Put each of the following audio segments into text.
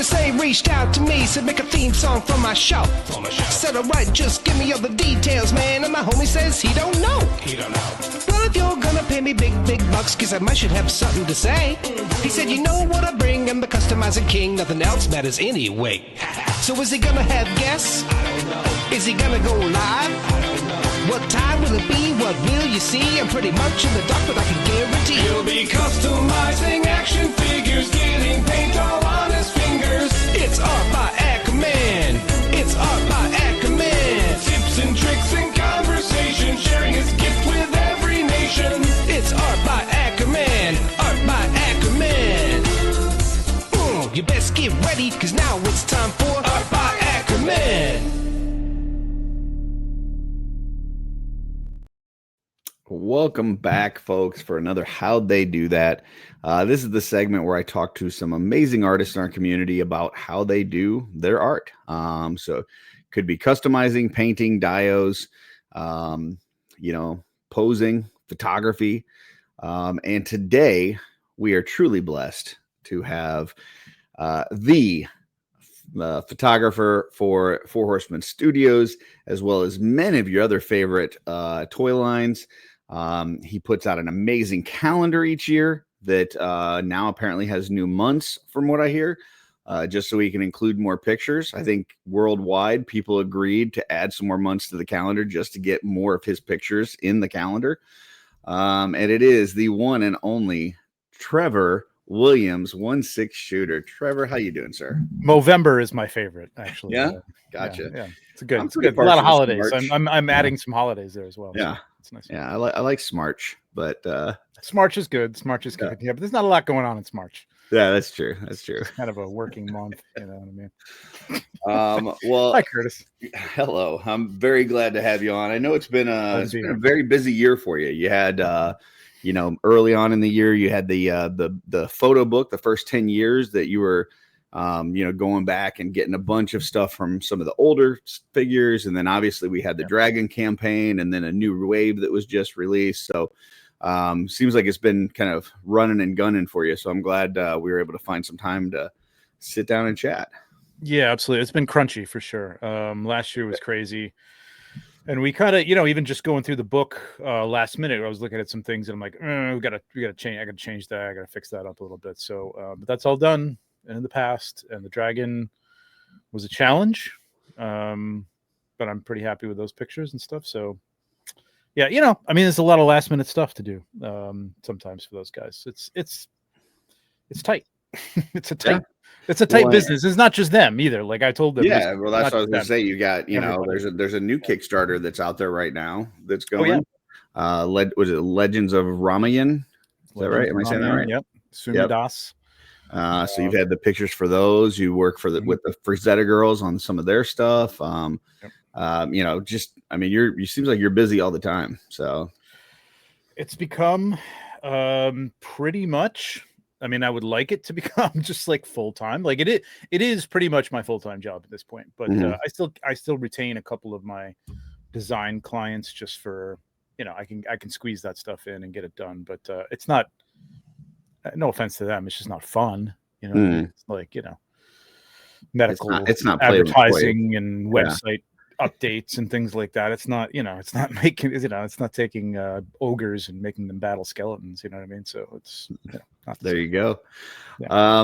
USA reached out to me, said make a theme song for my show. Said alright, just give me all the details, man. And my homie says he don't know. Well, if you're gonna pay me big bucks, cause I might should have something to say. He said, you know what I bring, I'm the customizing king, nothing else matters anyway. So is he gonna have guests? I don't know. Is he gonna go live? I don't know. What time will it be? What will you see? I'm pretty much in the dark, but I can guarantee he'll be customizing action figures, getting paint all on his fingers. It's art by Akerman. It's art by Akerman. Tips and tricks and conversation, sharing his gift with every nation. It's art by Akerman. Art by Akerman. You best get ready, cause now it's time for Art by Akerman. Welcome back, folks, for another How'd They Do That. This is the segment where I talk to some amazing artists in our community about how they do their art. So it could be customizing, painting, dios, posing, photography. And today we are truly blessed to have the photographer for Four Horsemen Studios, as well as many of your other favorite toy lines. He puts out an amazing calendar each year that now apparently has new months, from what I hear, just so he can include more pictures. I think worldwide people agreed to add some more months to the calendar just to get more of his pictures in the calendar. And it is the one and only Trevor Williams, 1/6 shooter. Trevor, how you doing, sir? Movember is my favorite, actually. Yeah, gotcha. Yeah. It's good. I'm It's good. A lot of holidays. I'm adding some holidays there as well. Yeah, so it's nice. Yeah, I like Smarch, but Smarch is good. Smarch is good. Yeah, but there's not a lot going on in Smarch. Yeah, that's true. That's true. It's kind of a working month, you know what I mean. Well, hi, Curtis. Hello. I'm very glad to have you on. I know it's been a very busy year for you. You had early on in the year, you had the photo book, the first 10 years that you were, going back and getting a bunch of stuff from some of the older figures. And then obviously we had the Dragon campaign and then a new wave that was just released. So seems like it's been kind of running and gunning for you. So I'm glad we were able to find some time to sit down and chat. Yeah, absolutely. It's been crunchy for sure. Last year was crazy. And we kind of, even just going through the book last minute, I was looking at some things and I'm like, we gotta change. I gotta change that. I gotta fix that up a little bit. So, but that's all done in the past. And the Dragon was a challenge, but I'm pretty happy with those pictures and stuff. So, yeah, there's a lot of last minute stuff to do sometimes for those guys. It's tight. It's a tight. Yeah. It's a tight business. It's not just them either. Like I told them. Yeah, well, that's what I was going to say. You got, there's a new Kickstarter that's out there right now that's going. Oh, yeah. Was it Legends of Ramayan? Is that right? Am I saying that right? Yep. Sumidas. So you've had the pictures for those. You work with the Frazetta girls on some of their stuff. You seems like you're busy all the time. So it's become pretty much. I mean, I would like it to become just like full time. Like it is pretty much my full time job at this point. But I still retain a couple of my design clients just for I can squeeze that stuff in and get it done. But it's not. No offense to them, it's just not fun. It's like medical. It's not advertising and website updates and things like that. It's not it's not making it's not taking ogres and making them battle skeletons. You know what I mean? So it's there you go. Yeah. I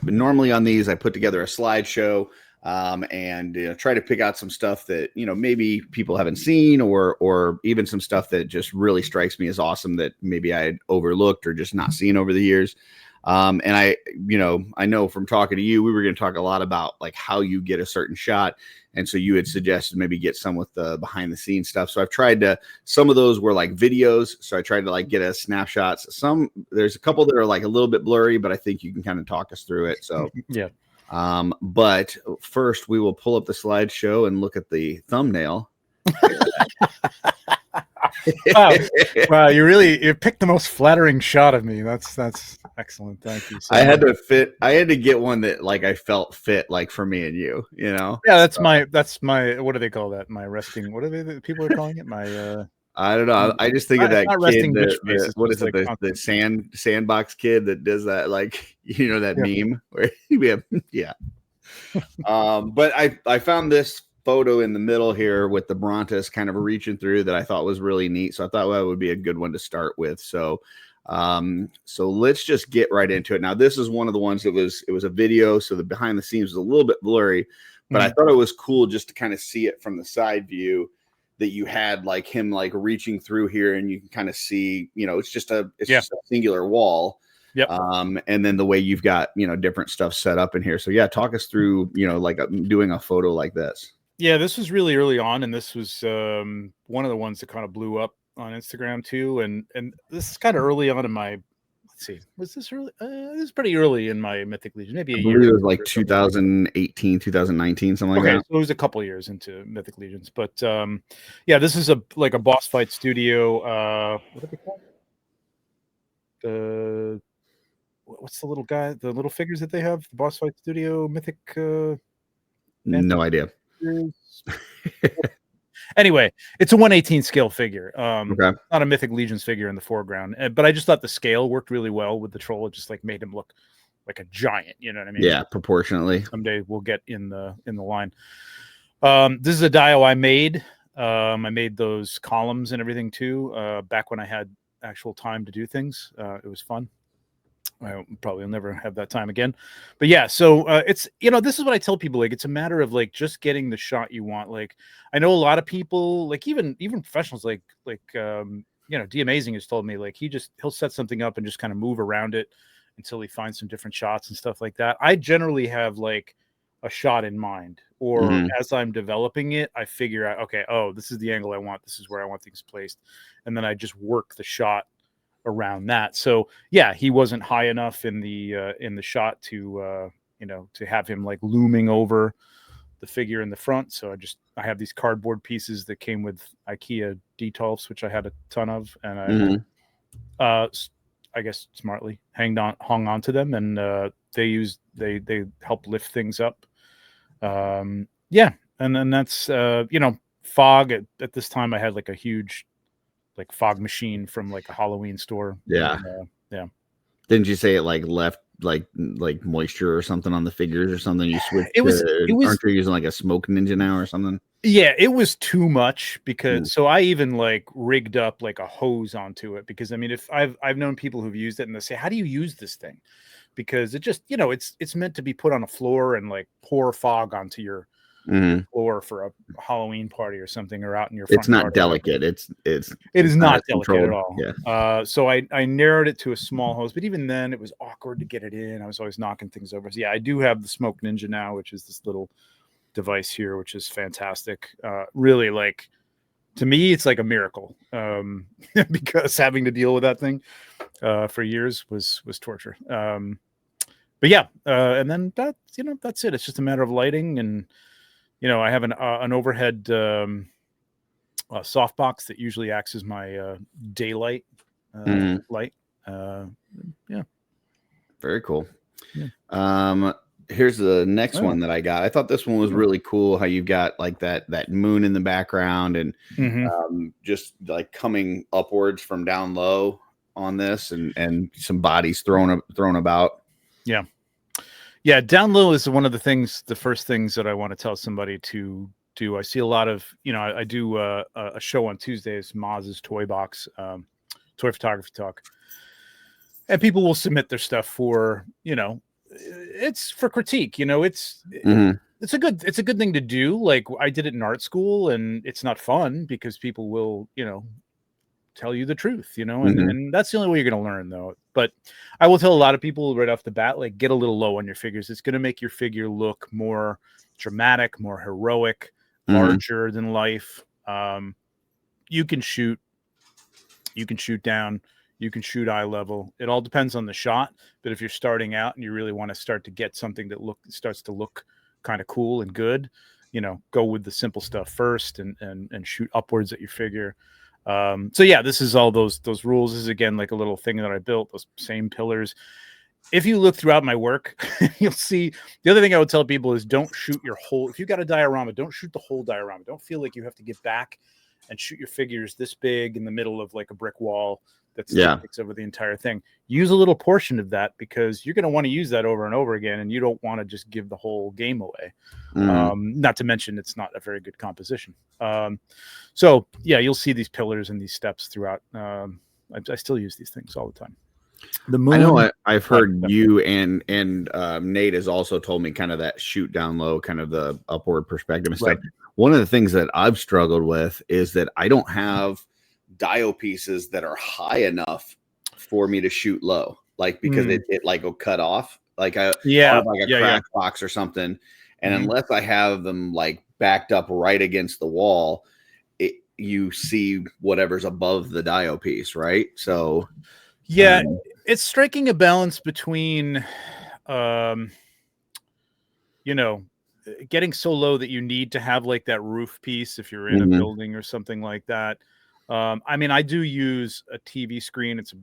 normally on these I put together a slideshow and try to pick out some stuff that maybe people haven't seen or even some stuff that just really strikes me as awesome that maybe I had overlooked or just not seen over the years. And I know from talking to you, we were going to talk a lot about like how you get a certain shot. And so you had suggested maybe get some with the behind the scenes stuff. So I've tried some of those were like videos. So I tried to like get a snapshots. There's a couple that are like a little bit blurry, but I think you can kind of talk us through it. So, yeah. But first we will pull up the slideshow and look at the thumbnail. Wow, you picked the most flattering shot of me. That's excellent. Thank you. I had to get one that like I felt fit like for me and you, Yeah, that's my what do they call that? My resting, what are they people are calling it? My I don't know. I just think of that not kid, resting bitch face. the It's what just is it, like the sandbox kid that does that, like, you know, that Yeah. meme where we have, yeah. But I found this photo in the middle here with the Brontes kind of reaching through that I thought was really neat. So I thought that would be a good one to start with. So so let's just get right into it. Now, this is one of the ones that it was a video, so the behind the scenes was a little bit blurry, but I thought it was cool just to kind of see it from the side view, that you had like him like reaching through here, and you can kind of see, you know, it's just a singular wall. Yep. And then the way you've got, you know, different stuff set up in here. So yeah, talk us through, you know, like doing a photo like this. Yeah, this was really early on, and this was one of the ones that kind of blew up on Instagram too. And this is kind of early on in my. Let's see, was this early? This is pretty early in my Mythic Legion, maybe a year. It was like 2018, 2019, something like that. So it was a couple years into Mythic Legions, but yeah, this is a boss fight studio. What are they called? What's the little guy? The little figures that they have? The boss fight studio Mythic. No idea. Anyway, it's a 1/18 scale figure. Okay. Not a Mythic Legions figure in the foreground, but I just thought the scale worked really well with the troll. It just like made him look like a giant. You know what I mean? Yeah, proportionately. Someday we'll get in the line. This is a dio I made. I made those columns and everything too. Back when I had actual time to do things, it was fun. I probably will never have that time again, but yeah. So it's, you know, this is what I tell people. Like, it's a matter of like just getting the shot you want. Like, I know a lot of people, like even professionals, like you know, D Amazing has told me like he'll set something up and just kind of move around it until he finds some different shots and stuff like that. I generally have like a shot in mind, or as I'm developing it, I figure out, okay, oh, this is the angle I want. This is where I want things placed, and then I just work the shot around that. So yeah, he wasn't high enough in the shot to you know, to have him like looming over the figure in the front. So I have these cardboard pieces that came with IKEA D12s, which I had a ton of, and I guess smartly hung on to them, and they help lift things up. Yeah, and then that's you know, fog at this time I had like a huge like fog machine from like a Halloween store. Yeah. And, yeah. Didn't you say it like left like moisture or something on the figures or something? You switched. It was. Aren't you using like a smoke ninja now or something? Yeah, it was too much, because so I even like rigged up like a hose onto it, because I mean, if I've known people who've used it and they say, how do you use this thing? Because it just, you know, it's meant to be put on a floor and like pour fog onto your floor for a Halloween party or something, or out in your front It's not yard. delicate. It is not delicate controlled. at all. Yeah. So I narrowed it to a small hose, but even then it was awkward to get it in. I was always knocking things over. So yeah, I do have the Smoke Ninja now, which is this little device here, which is fantastic. Really, like, to me, it's like a miracle, because having to deal with that thing for years was torture. But yeah, and then that's it. It's just a matter of lighting, and you know, I have an overhead softbox that usually acts as my daylight light. Yeah, very cool. Yeah. Here's the next one that I got. I thought this one was really cool. How you've got like that moon in the background, and just like coming upwards from down low on this, and some bodies thrown about. Yeah. Yeah, down low is one of the first things that I want to tell somebody to do. I see a lot of, you know, I do a show on Tuesdays, Maz's Toy Box, Toy Photography Talk, and people will submit their stuff for, you know, it's for critique. You know, it's a good thing to do. Like, I did it in art school, and it's not fun because people will, you know, tell you the truth, you know, and that's the only way you're going to learn, though. But I will tell a lot of people right off the bat, like, get a little low on your figures. It's going to make your figure look more dramatic, more heroic, larger than life. You can shoot down, you can shoot eye level. It all depends on the shot. But if you're starting out and you really want to start to get something that starts to look kind of cool and good, you know, go with the simple stuff first, and shoot upwards at your figure. So yeah, this is all those rules. This is again like a little thing that I built, those same pillars. If you look throughout my work, you'll see the other thing I would tell people is don't shoot your whole, if you got a diorama, don't shoot the whole diorama. Don't feel like you have to get back and shoot your figures this big in the middle of like a brick wall that takes over the entire thing. Use a little portion of that because you're going to want to use that over and over again, and you don't want to just give the whole game away. Not to mention it's not a very good composition. So yeah, you'll see these pillars and these steps throughout. I still use these things all the time. The moon. I know I've heard you and Nate has also told me kind of that shoot down low, kind of the upward perspective and stuff. Right. One of the things that I've struggled with is that I don't have dio pieces that are high enough for me to shoot low, like because it like will cut off, like a crack box or something, and unless I have them like backed up right against the wall, you see whatever's above the dio piece, right? So it's striking a balance between getting so low that you need to have like that roof piece if you're in a building or something like that. I mean, I do use a TV screen. It's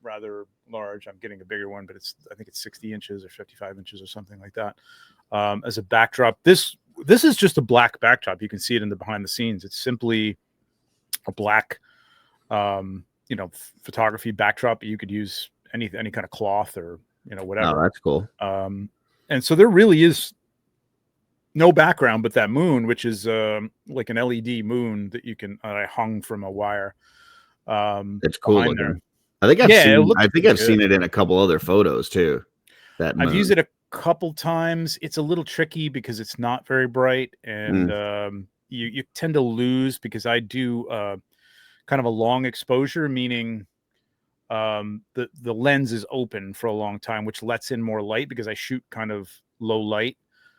rather large. I'm getting a bigger one, but I think it's 60 inches or 55 inches or something like that. As a backdrop, this is just a black backdrop. You can see it in the behind the scenes. It's simply a black, photography backdrop. You could use any kind of cloth or whatever. Oh, that's cool. And so there really is no background but that moon, which is like an LED moon that you can I hung from a wire. It's cool looking. There. I think I've seen it in a couple other photos too. That moon. I've used it a couple times. It's a little tricky because it's not very bright, and you tend to lose because I do kind of a long exposure, meaning the lens is open for a long time, which lets in more light because I shoot kind of low light.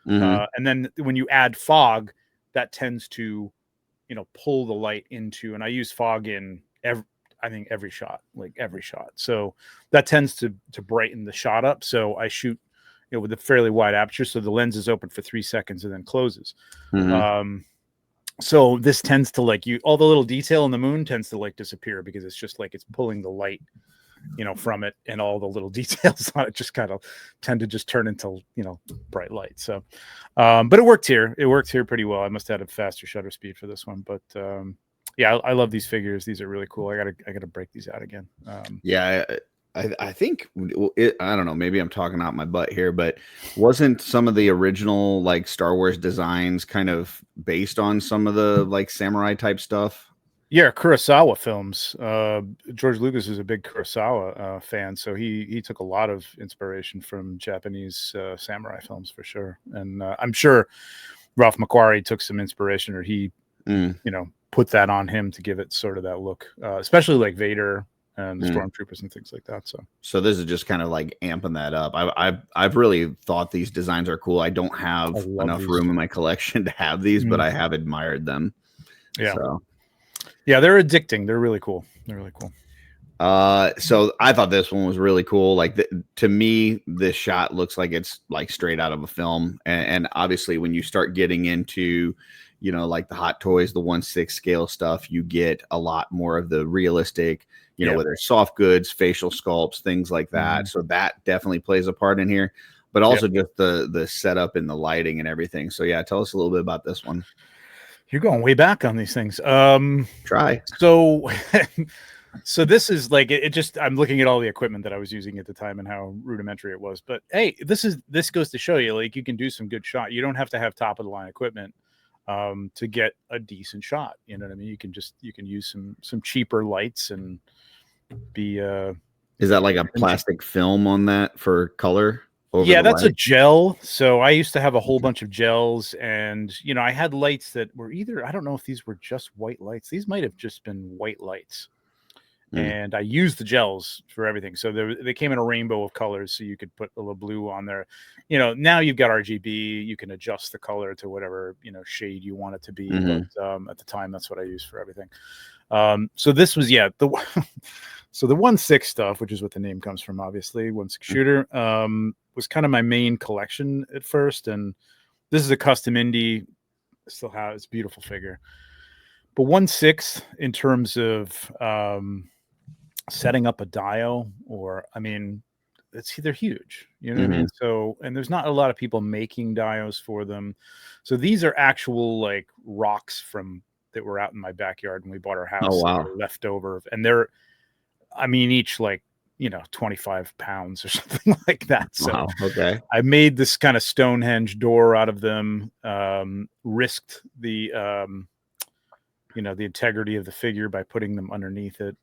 And then when you add fog, that tends to, pull the light into, and I use fog in every shot. So that tends to brighten the shot up. So I shoot, with a fairly wide aperture. So the lens is open for 3 seconds and then closes. So this tends to all the little detail in the moon tends to disappear because it's just it's pulling the light, from it, and all the little details on it just kind of tend to just turn into, bright light. So, but it worked here. It worked here pretty well. I must have had a faster shutter speed for this one, but I love these figures. These are really cool. I gotta break these out again. I think I don't know, maybe I'm talking out my butt here, but wasn't some of the original Star Wars designs kind of based on some of the samurai type stuff? Yeah, Kurosawa films. George Lucas is a big Kurosawa fan, so he took a lot of inspiration from Japanese samurai films for sure. And I'm sure Ralph McQuarrie took some inspiration, or he put that on him to give it sort of that look, especially like Vader and the stormtroopers and things like that. So this is just kind of amping that up. I've really thought these designs are cool. I don't have enough room in my collection to have these, but I have admired them. Yeah. So. Yeah, they're addicting. They're really cool. So I thought this one was really cool. To me, this shot looks like it's straight out of a film. And obviously when you start getting into, the Hot Toys, the 1/6 scale stuff, you get a lot more of the realistic, whether it's soft goods, facial sculpts, things like that. So that definitely plays a part in here, but also just the setup and the lighting and everything. So yeah, tell us a little bit about this one. You're going way back on these things. Try. So this is I'm looking at all the equipment that I was using at the time and how rudimentary it was. But hey, this goes to show you, you can do some good shot. You don't have to have top of the line equipment to get a decent shot. You know what I mean? You can use some cheaper lights and be. Is that like a plastic film on that for color? Yeah, that's a gel. So I used to have a whole bunch of gels, and I had lights that were I don't know if these were just white lights. These might have just been white lights. And I used the gels for everything. So they came in a rainbow of colors, so you could put a little blue on there. Now you've got RGB, you can adjust the color to whatever, shade you want it to be. But at the time, that's what I used for everything. So this was, so the 1/6 stuff, which is what the name comes from, obviously, 1/6 shooter, was kind of my main collection at first. And this is a custom indie. Still has a beautiful figure. But 1/6 in terms of setting up a dio, they're huge. You know what I mean? So, and there's not a lot of people making dios for them. So these are actual rocks from that were out in my backyard when we bought our house. Oh, wow. That were left over, and they're, I mean, each like 25 pounds or something like that. So Wow. Okay. I made this kind of Stonehenge door out of them. Risked the the integrity of the figure by putting them underneath it.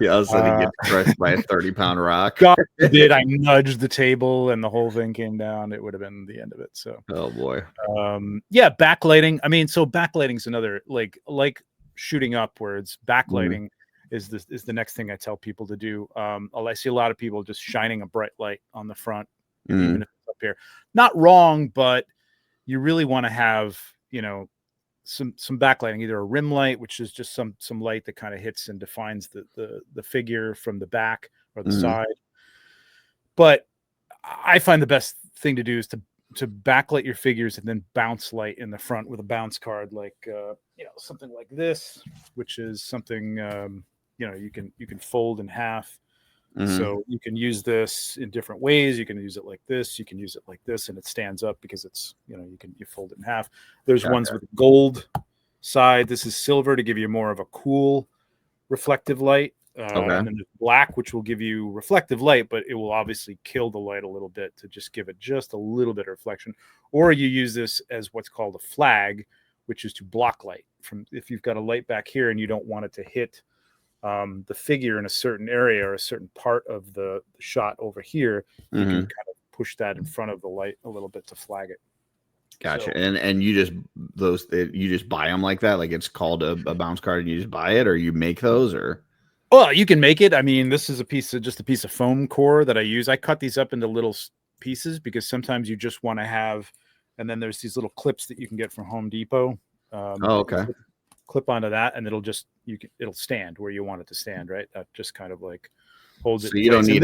Yeah, all of a sudden he gets crushed by a 30-pound rock. God did I nudged the table and the whole thing came down, it would have been the end of it. So Oh boy. yeah, backlighting. I mean, so backlighting is another like shooting upwards. Backlighting is the next thing I tell people to do. I see a lot of people just shining a bright light on the front, even if it's up here. Not wrong, but you really want to have some backlighting, either a rim light, which is just some light that kind of hits and defines the figure from the back or the side. But I find the best thing to do is to backlight your figures and then bounce light in the front with a bounce card, like something like this, which is something you can fold in half. So you can use this in different ways. You can use it like this. You can use it like this, and it stands up because it's you fold it in half. There's ones with gold side. This is silver to give you more of a cool reflective light. And then there's black, which will give you reflective light, but it will obviously kill the light a little bit to just give it just a little bit of reflection. Or you use this as what's called a flag, which is to block light. From if you've got a light back here and you don't want it to hit the figure in a certain area or a certain part of the shot over here, you can kind of push that in front of the light a little bit to flag it. Gotcha. So, And you just buy them like that? Like it's called a bounce card and you just buy it, or you make those? Or well, you can make it. I mean, this is just a piece of foam core that I use. I cut these up into little pieces because sometimes you just want to have, and then there's these little clips that you can get from Home Depot. Okay. Clip onto that, and it'll stand where you want it to stand, right? That just kind of like holds it. So you don't need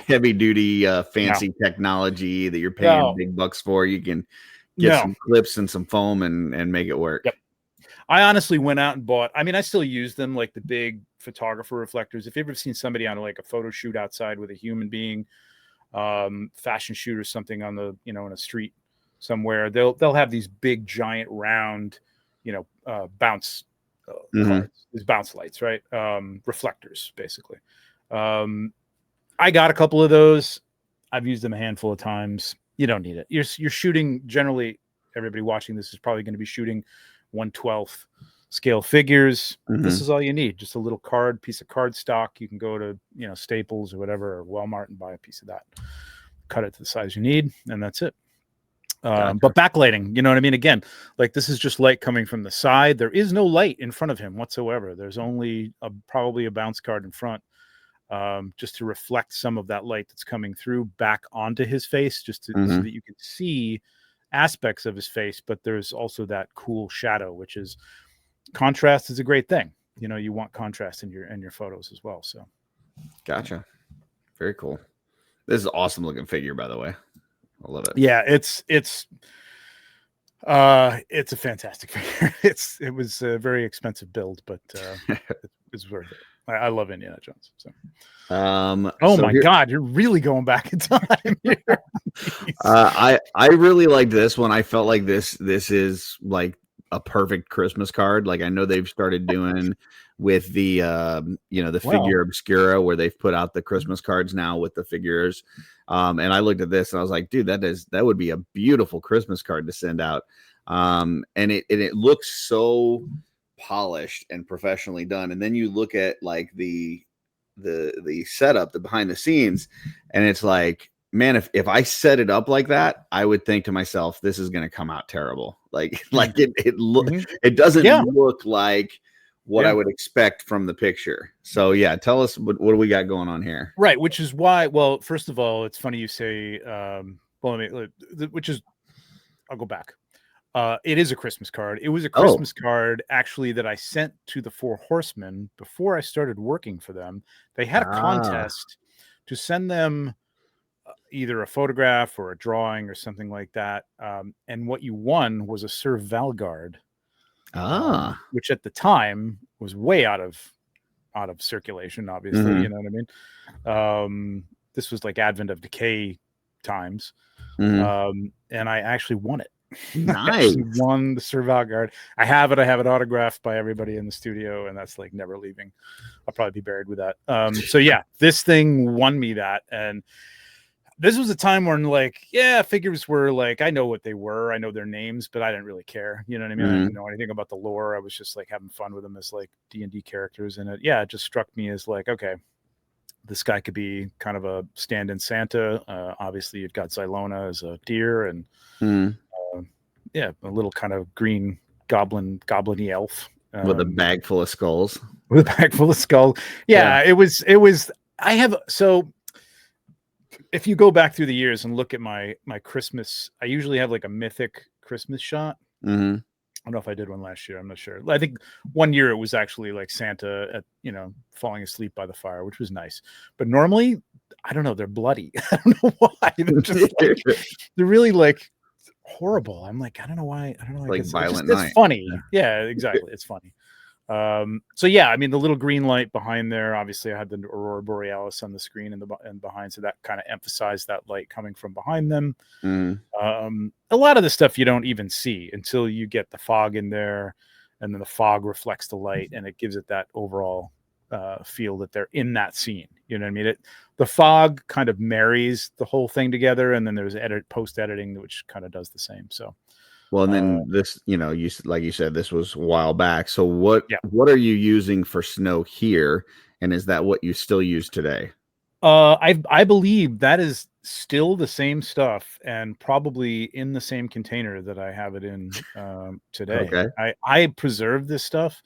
heavy duty fancy technology that you're paying big bucks for. You can get some clips and some foam and make it work. Yep. I honestly went out and bought, I mean, I still use them, like the big photographer reflectors. If you've ever seen somebody on like a photo shoot outside with a human being, fashion shoot or something on the, in a street somewhere, they'll have these big giant round, bounce cards, these bounce lights, right? Reflectors, basically. I got a couple of those. I've used them a handful of times. You don't need it. You're shooting, generally, everybody watching this is probably going to be shooting 1/12 scale figures. This is all you need. Just a little piece of card stock. You can go to, Staples or whatever, or Walmart and buy a piece of that. Cut it to the size you need, and that's it. Gotcha. But backlighting, you know what I mean? Again, like this is just light coming from the side. There is no light in front of him whatsoever. There's only probably a bounce card in front, just to reflect some of that light that's coming through back onto his face, just so that you can see aspects of his face. But there's also that cool shadow, which is contrast is a great thing. You want contrast in your photos as well. So, gotcha. Very cool. This is an awesome looking figure, by the way. I love it. Yeah, it's a fantastic figure. It was a very expensive build, but it's worth it. I love Indiana Jones. So, God, you're really going back in time here. I really liked this one. I felt like this is like a perfect Christmas card. Like I know they've started doing with the figure obscura, where they've put out the Christmas cards now with the figures. And I looked at this and I was like, dude, that would be a beautiful Christmas card to send out. And it looks so polished and professionally done. And then you look at like the setup, the behind the scenes, and it's like, man, if I set it up like that, I would think to myself, this is going to come out terrible. It doesn't look like what I would expect from the picture. So yeah, tell us what do we got going on here? Right. Which is why, well, first of all, it's funny you say, I'll go back. It is a Christmas card. It was a Christmas card actually that I sent to the Four Horsemen before I started working for them. They had a contest to send them either a photograph or a drawing or something like that. And what you won was a Sir Valgard, which at the time was way out of circulation, obviously. You know what I mean? This was like Advent of Decay times. And I actually won it. Nice. Actually won the Serval Guard. I have it autographed by everybody in the studio, and that's like never leaving. I'll probably be buried with that. So yeah, this thing won me that. And this was a time when like, yeah, figures were like, I know what they were. I know their names, but I didn't really care. You know what I mean? I didn't know anything about the lore. I was just like having fun with them as like D&D characters. And it just struck me as like, okay, this guy could be kind of a stand-in Santa. Obviously, you've got Xylona as a deer, and a little kind of green goblin-y elf with a bag full of skulls. With a bag full of skulls. Yeah, it was. I have so. If you go back through the years and look at my Christmas, I usually have like a mythic Christmas shot. I don't know if I did one last year. I'm not sure. I think one year it was actually like Santa at, falling asleep by the fire, which was nice. But normally, I don't know, they're bloody. I don't know why. They're just like, they're really like horrible. I'm like, I don't know why. I don't know. Like Violent Night. It's funny. Yeah, exactly. It's funny. So yeah, I mean the little green light behind there, obviously I had the Aurora Borealis on the screen and behind, so that kind of emphasized that light coming from behind them. A lot of the stuff you don't even see until you get the fog in there, and then the fog reflects the light and it gives it that overall feel that they're in that scene. You know what I mean? The fog kind of marries the whole thing together, and then there's post editing which kind of does the same. So well, and then this, like you said, this was a while back. So what are you using for snow here? And is that what you still use today? I believe that is still the same stuff, and probably in the same container that I have it in today. Okay. I preserve this stuff,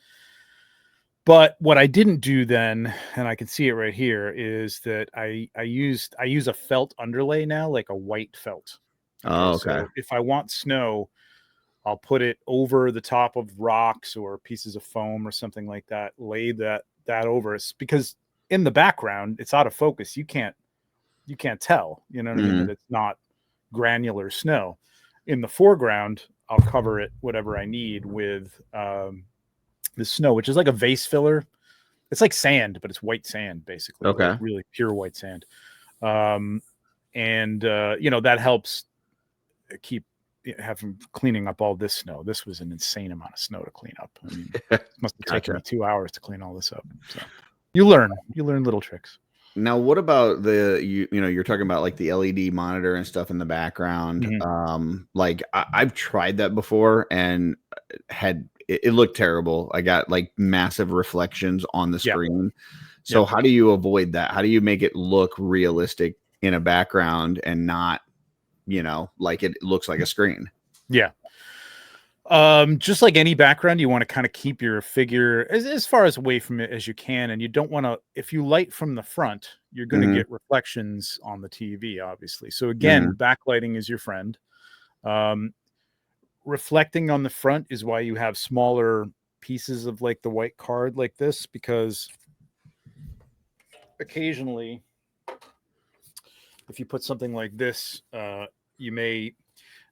but what I didn't do then, and I can see it right here, is that I use a felt underlay now, like a white felt. Okay. So if I want snow, I'll put it over the top of rocks or pieces of foam or something like that, lay that over us, because in the background, it's out of focus. You can't tell, you know what I mean, that it's not granular snow. In the foreground, I'll cover it, whatever I need, with the snow, which is like a vase filler. It's like sand, but it's white sand, basically. Okay. Like really pure white sand. That helps keep having cleaning up all this snow. This was an insane amount of snow to clean up. I mean, it must have taken me 2 hours to clean all this up. So you learn little tricks. Now, what about you're talking about like the LED monitor and stuff in the background. Like I've tried that before and it looked terrible. I got like massive reflections on the screen. So how do you avoid that? How do you make it look realistic in a background and not, like it looks like a screen? Yeah. Just like any background, you want to kind of keep your figure as far as away from it as you can. And you don't want to, if you light from the front, you're going to get reflections on the TV, obviously. So again, backlighting is your friend. Reflecting on the front is why you have smaller pieces of like the white card like this, because occasionally if you put something like this, you may,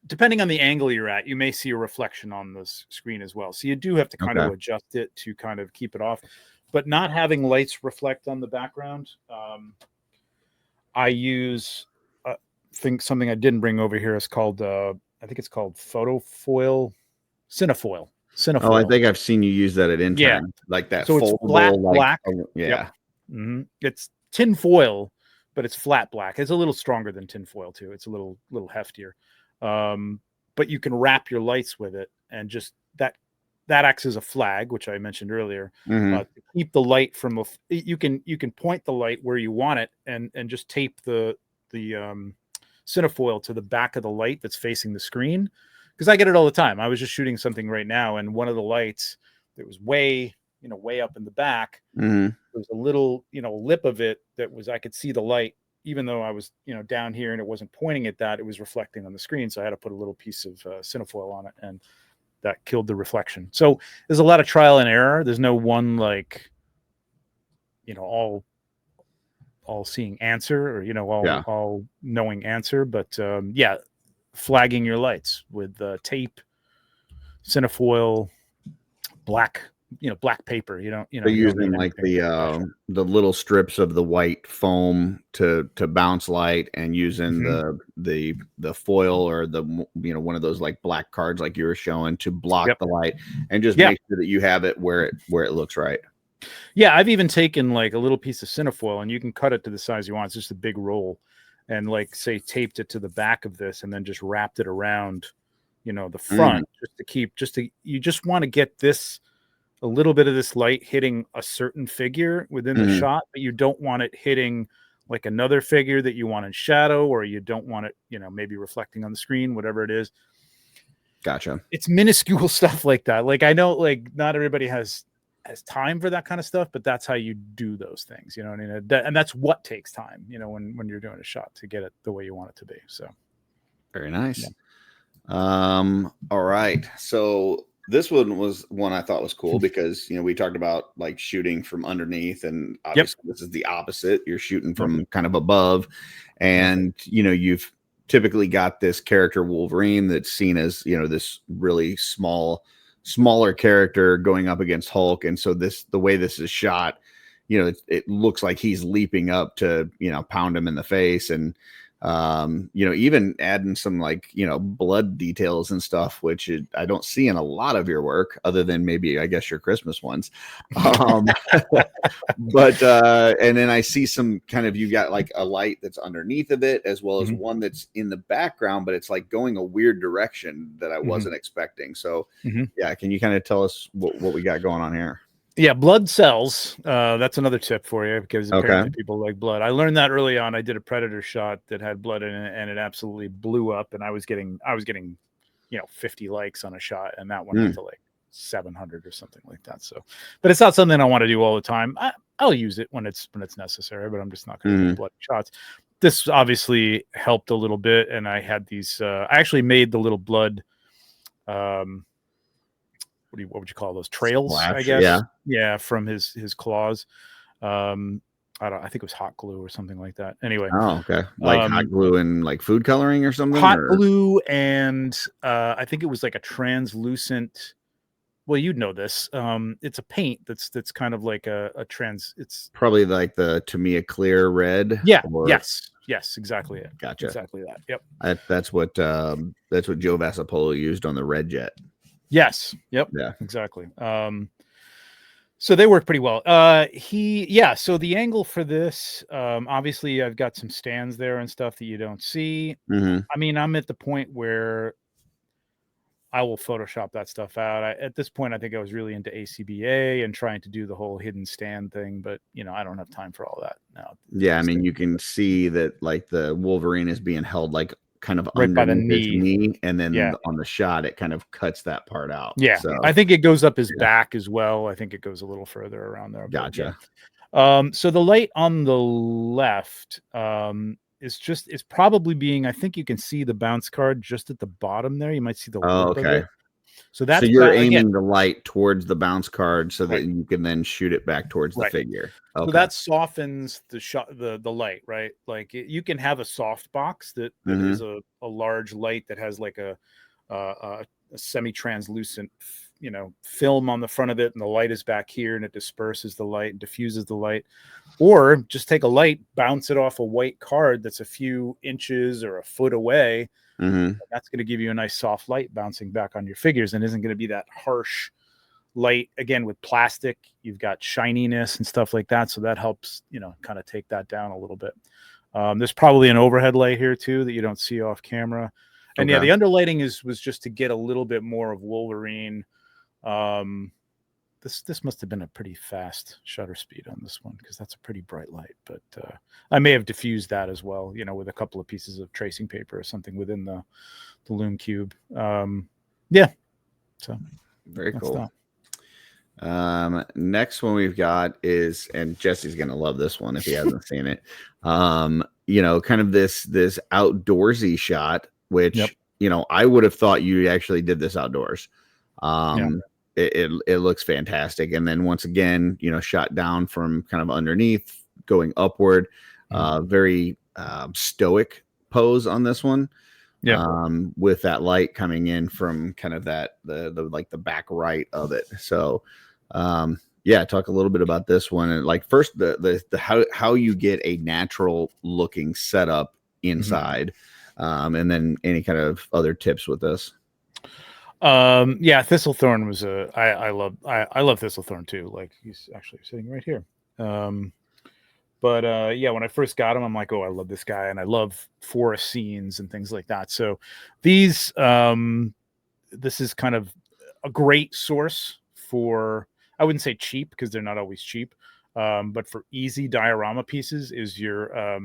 depending on the angle you're at, you may see a reflection on the screen as well. So you do have to kind of adjust it to kind of keep it off. But not having lights reflect on the background, I use something I didn't bring over here is called, I think it's called Cinefoil. Oh, I think I've seen you use that at Intern. Yeah. Like that. So it's flat black. Yeah. Yep. It's tin foil, but it's flat black. It's a little stronger than tin foil too. It's a little heftier. But you can wrap your lights with it, and just that acts as a flag, which I mentioned earlier. To keep the light from you can point the light where you want it, and just tape the cinefoil to the back of the light that's facing the screen, because I get it all the time. I was just shooting something right now, and one of the lights that was way up in the back, there was a little lip of it that was, I could see the light. Even though I was, down here and it wasn't pointing at that, it was reflecting on the screen. So I had to put a little piece of cinefoil on it, and that killed the reflection. So there's a lot of trial and error. There's no one like, all seeing answer, or, all knowing answer. But flagging your lights with tape, cinefoil, black black paper. They're You don't using need like anything the little strips of the white foam to bounce light, and using the foil or the one of those like black cards like you were showing to block the light, and just make sure that you have it where it looks right. Yeah, I've even taken like a little piece of cinefoil, and you can cut it to the size you want. It's just a big roll, and like say taped it to the back of this, and then just wrapped it around, the front, you just want to get this a little bit of this light hitting a certain figure within the shot, but you don't want it hitting like another figure that you want in shadow, or you don't want it, maybe reflecting on the screen, whatever it is. Gotcha. It's minuscule stuff like that. Like I know like not everybody has time for that kind of stuff, but that's how you do those things. You know what I mean? And that's what takes time, when you're doing a shot to get it the way you want it to be. So very nice. Yeah. All right. So this one was one I thought was cool because, we talked about like shooting from underneath, and obviously this is the opposite. You're shooting from kind of above, and, you've typically got this character Wolverine that's seen as, this really smaller character going up against Hulk. And so the way this is shot, it looks like he's leaping up to, pound him in the face. And, even adding some like, blood details and stuff, which I don't see in a lot of your work other than maybe, I guess, your Christmas ones. But, and then I see some kind of, you've got like a light that's underneath of it, as well as one that's in the background, but it's like going a weird direction that I wasn't expecting. So yeah. Can you kind of tell us what we got going on here? Yeah, blood cells. That's another tip for you, because apparently people like blood. I learned that early on. I did a Predator shot that had blood in it, and it absolutely blew up. And I was getting 50 likes on a shot, and that went up to like 700 or something like that. So, but it's not something I want to do all the time. I'll use it when it's necessary, but I'm just not going to do blood shots. This obviously helped a little bit, and I had these. I actually made the little blood. What would you call those trails? Splash, I guess. Yeah, from his claws. I think it was hot glue or something like that. Anyway. Oh, okay. Like hot glue and like food coloring or something? Hot glue, and I think it was like a translucent. Well, you'd know this. It's a paint that's kind of like a it's probably like the Tamiya clear red. Yeah. Yes, exactly it. Gotcha. Exactly that. Yep. That's what Joe Vasapolo used on the Red Jet. Yes. Yep. Yeah. Exactly. So they work pretty well. So the angle for this, obviously I've got some stands there and stuff that you don't see. I mean, I'm at the point where I will Photoshop that stuff out. At this point, I think I was really into ACBA and trying to do the whole hidden stand thing, but I don't have time for all that now. Yeah. I mean, you can see that like the Wolverine is being held like kind of right by the knee, and then on the shot it kind of cuts that part out. Yeah, so I think it goes up his back as well. I think it goes a little further around there. Gotcha. So the light on the left is probably being, I think you can see the bounce card just at the bottom there. You might see the lip of it. So you're aiming the light towards the bounce card so that you can then shoot it back towards the figure. Okay. So that softens the shot, the light, right? Like you can have a soft box that is a large light that has like a semi-translucent, film on the front of it, and the light is back here, and it disperses the light and diffuses the light. Or just take a light, bounce it off a white card that's a few inches or a foot away. That's going to give you a nice soft light bouncing back on your figures, and isn't going to be that harsh light. Again, with plastic, you've got shininess and stuff like that, so that helps kind of take that down a little bit. There's probably an overhead light here too that you don't see off camera, and the underlighting was just to get a little bit more of Wolverine. This must have been a pretty fast shutter speed on this one, because that's a pretty bright light, but I may have diffused that as well, with a couple of pieces of tracing paper or something within the Lume Cube. So very cool. Next one we've got is, and Jesse's gonna love this one if he hasn't seen it. Kind of this outdoorsy shot, which I would have thought you actually did this outdoors. It looks fantastic. And then once again, shot down from kind of underneath, going upward. Very stoic pose on this one. With that light coming in from kind of the back right of it. So Yeah, talk a little bit about this one, and like first the how you get a natural looking setup inside, and then any kind of other tips with this. Yeah, Thistlethorn was I love Thistlethorn too. Like he's actually sitting right here. But yeah, when I first got him, I'm like, oh, I love this guy, and I love forest scenes and things like that. So these this is kind of a great source for, I wouldn't say cheap because they're not always cheap, but for easy diorama pieces is your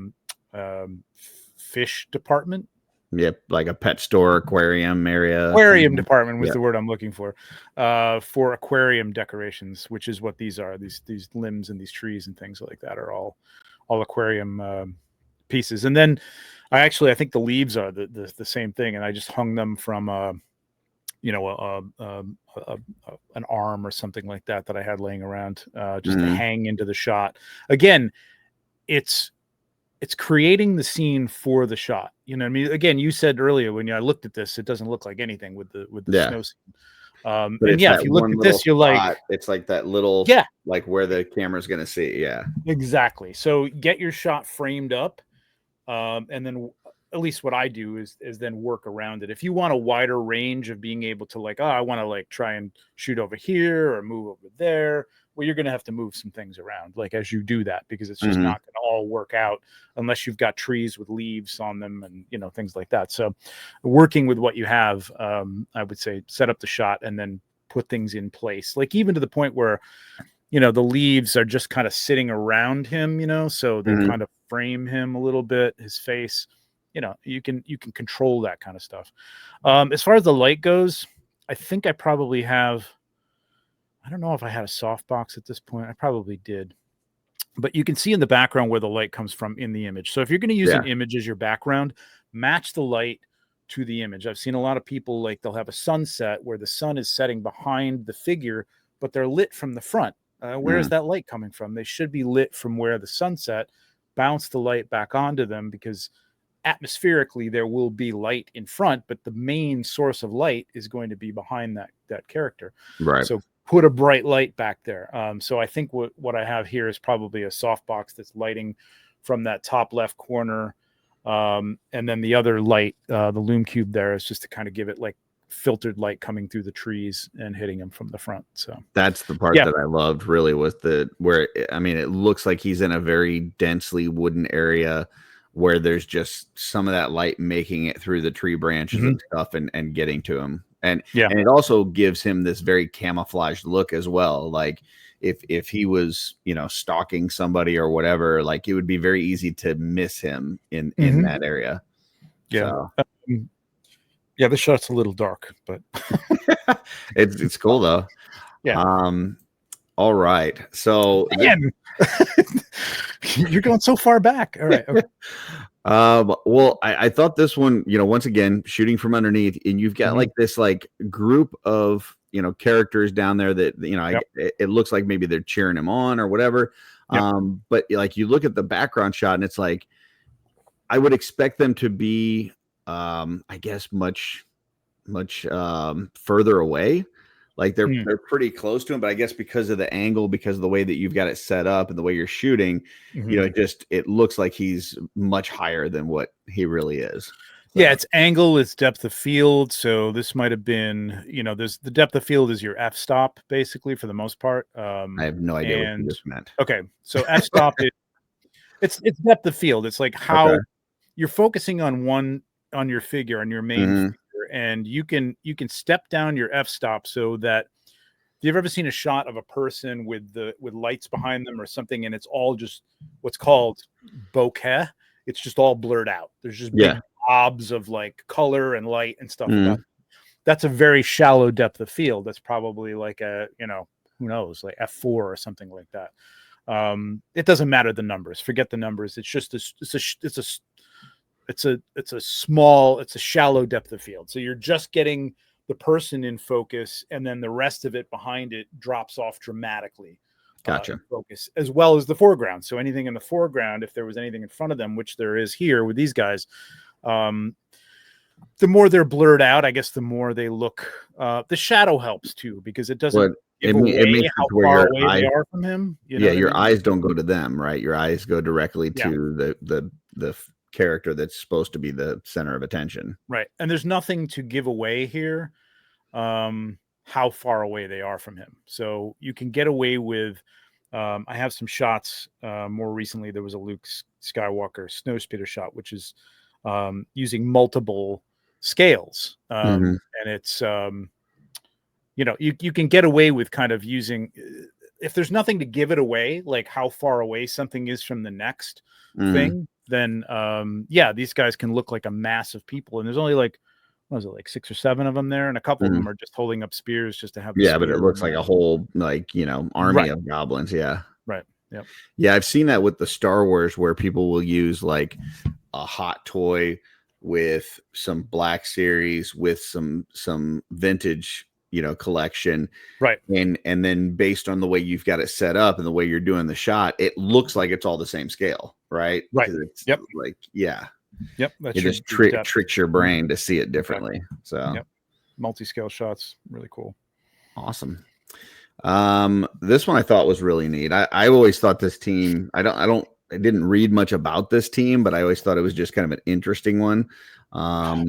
fish department. Yep, like a pet store, aquarium area. Aquarium department was Yeah. the word I'm looking for aquarium decorations, which is what these are. These limbs and these trees and things like that are all aquarium pieces. And then I think the leaves are the same thing, and I just hung them from an arm or something like that I had laying around just to hang into the shot. Again, it's creating the scene for the shot. You know what I mean? Again, you said earlier when I looked at this, it doesn't look like anything with the snow scene. And yeah, if you look at this, you're like, it's like that little, like where the camera's going to see. Yeah, exactly. So get your shot framed up. And then at least what I do is then work around it. If you want a wider range of being able to like, I want to like try and shoot over here or move over there, well, you're going to have to move some things around like as you do that, because it's just not going to all work out unless you've got trees with leaves on them and things like that. So working with what you have, I would say set up the shot and then put things in place, like even to the point where the leaves are just kind of sitting around him, so they kind of frame him a little bit, his face. You can control that kind of stuff. As far as the light goes, I think I probably have, I don't know if I had a softbox at this point. I probably did, but you can see in the background where the light comes from in the image. So if you're going to use an image as your background, match the light to the image. I've seen a lot of people, like they'll have a sunset where the sun is setting behind the figure, but they're lit from the front. Where is that light coming from? They should be lit from where the sunset, bounce the light back onto them, because atmospherically there will be light in front, but the main source of light is going to be behind that character. Right. So put a bright light back there. So I think what I have here is probably a softbox that's lighting from that top left corner. And then the other light, the loom cube there, is just to kind of give it like filtered light coming through the trees and hitting him from the front. So that's the part that I loved really, was where it looks like he's in a very densely wooden area where there's just some of that light making it through the tree branches and stuff and getting to him. And it also gives him this very camouflaged look as well. Like if he was, stalking somebody or whatever, like it would be very easy to miss him in that area. Yeah. So. Yeah, the shot's a little dark, but it's cool though. Yeah. All right. So you're going so far back. All right. Okay. Well, I thought this one, once again, shooting from underneath, and you've got like this like group of characters down there that it looks like maybe they're cheering him on or whatever. But like you look at the background shot and it's like I would expect them to be I guess much further away. Like they're pretty close to him, but I guess because of the angle, because of the way that you've got it set up and the way you're shooting, it looks like he's much higher than what he really is. So. Yeah, it's angle, it's depth of field. So this might have been, there's the depth of field is your f-stop basically for the most part. I have no idea what you just meant. Okay, so f-stop it's depth of field. It's like how you're focusing on your figure, on your main figure, and you can step down your f-stop so that you've ever seen a shot of a person with lights behind them or something, and it's all just what's called bokeh. It's just all blurred out. There's just big blobs of like color and light and stuff. That's a very shallow depth of field. That's probably like a, who knows, like F4 or something like that. It doesn't matter the numbers. Forget the numbers. It's just it's a shallow depth of field. So you're just getting the person in focus, and then the rest of it behind it drops off dramatically. Gotcha. Focus as well as the foreground. So anything in the foreground, if there was anything in front of them, which there is here with these guys, the more they're blurred out, I guess the more they look. The shadow helps too, because it doesn't. give it away makes it how to where far your away eyes, they are from him. You know yeah, what I your mean? eyes don't go to them, right? Your eyes go directly Yeah. to the character that's supposed to be the center of attention. Right. And there's nothing to give away here, how far away they are from him. So you can get away with, I have some shots, more recently, there was a Luke Skywalker snowspeeder shot, which is, using multiple scales. Mhm. And it's, you can get away with kind of using, if there's nothing to give it away, like how far away something is from the next thing, then these guys can look like a mass of people. And there's only like, what was it, like 6 or 7 of them there, and a couple of them are just holding up spears just to have the Yeah, but it spear looks in like there. a whole, like, army Right. of goblins. Yeah. Right. Yep. Yeah, I've seen that with the Star Wars where people will use like a hot toy with some Black Series with some vintage, collection. Right. And then based on the way you've got it set up and the way you're doing the shot, it looks like it's all the same scale, right? Right. 'Cause it's Yep. like, yeah. Yep. That's It just tricks your brain to see it differently. So Yep. Multi-scale shots, really cool. awesome. This one I thought was really neat. I always thought this team, I didn't read much about this team, but I always thought it was just kind of an interesting one. I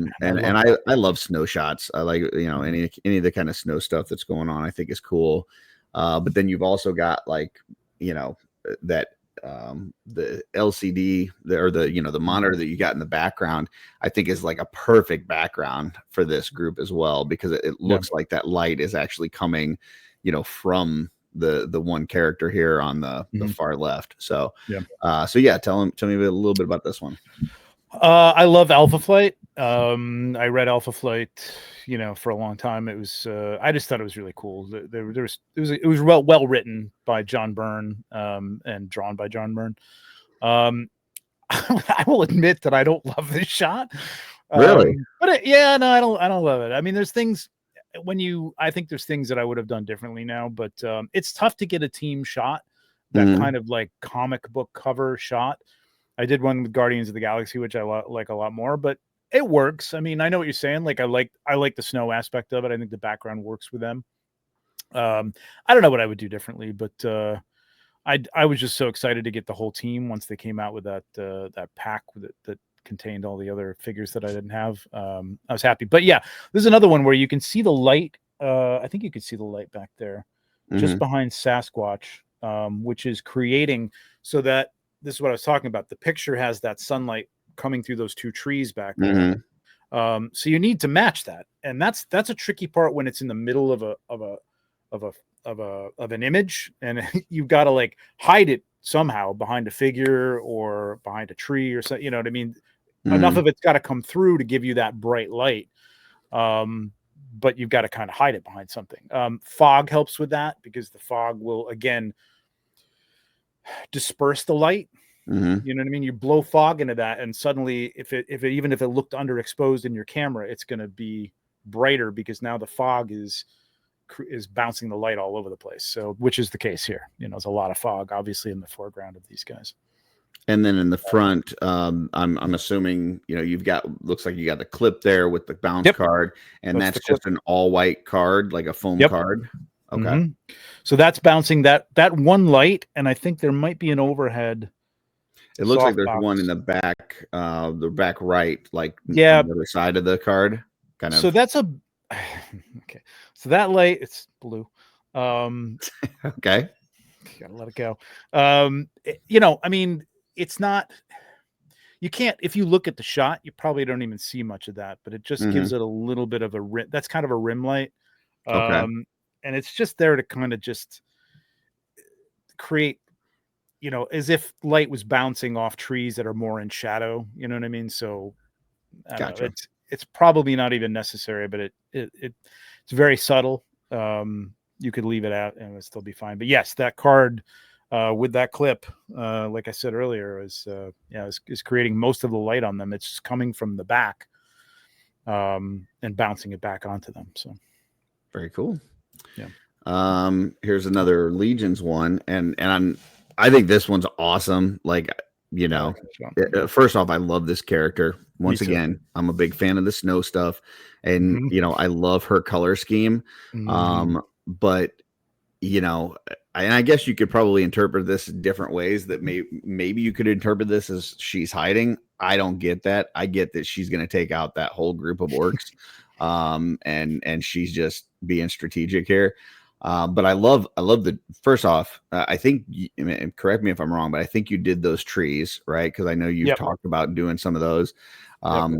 love snow shots. I like, any of the kind of snow stuff that's going on, I think is cool. But then you've also got like, that, the LCD the monitor that you got in the background, I think is like a perfect background for this group as well, because it looks like that light is actually coming, from the one character here on the far left. So tell me a little bit about this one. I love Alpha Flight. I read Alpha Flight, for a long time. It was, I just thought it was really cool. It was well written by John Byrne, and drawn by John Byrne. I will admit that I don't love this shot. Really? But I don't love it. I mean, there's things I think there's things that I would have done differently now, but it's tough to get a team shot, that kind of like comic book cover shot. I did one with Guardians of the Galaxy, which I like a lot more, but it works. I mean, I know what you're saying. Like, I like the snow aspect of it. I think the background works with them. I don't know what I would do differently, but I was just so excited to get the whole team once they came out with that pack that contained all the other figures that I didn't have. I was happy. But yeah, there's another one where you can see the light. I think you could see the light back there, just behind Sasquatch, which is creating so that this is what I was talking about. The picture has that sunlight coming through those 2 trees back there. So you need to match that, and that's a tricky part when it's in the middle of an image, and you've got to like hide it somehow behind a figure or behind a tree or something. You know what I mean? Enough of it's got to come through to give you that bright light, but you've got to kind of hide it behind something. Fog helps with that, because the fog will again disperse the light. You know what I mean? You blow fog into that, and suddenly, if it even if it looked underexposed in your camera, it's going to be brighter, because now the fog is bouncing the light all over the place. So, which is the case here. There's a lot of fog, obviously, in the foreground of these guys. And then in the front, I'm assuming looks like you got the clip there with the bounce card, and that's just an all white card, like a foam card. Okay. So that's bouncing that one light, and I think there might be an overhead. It looks like there's one in the back right, like on the other side of the card, kind of. So that's okay. So that light, it's blue. Okay. Gotta let it go. I mean, it's not. You can't. If you look at the shot, you probably don't even see much of that, but it just gives it a little bit of a rim. That's kind of a rim light. Okay. And it's just there to kind of just create, as if light was bouncing off trees that are more in shadow. You know what I mean? So Gotcha. It's probably not even necessary, but it's very subtle. You could leave it out and it would still be fine. But yes, that card with that clip, like I said earlier, is creating most of the light on them. It's coming from the back and bouncing it back onto them. So very cool. Yeah. Here's another Legions one, and I think this one's awesome. Like, first off, I love this character. Once again, I'm a big fan of the snow stuff, and I love her color scheme. But and I guess you could probably interpret this in different ways. That maybe you could interpret this as she's hiding. I don't get that. I get that she's going to take out that whole group of orcs, and she's just being strategic here. But I love the first off. I think, correct me if I'm wrong, but I think you did those trees, right? Because I know you've talked about doing some of those.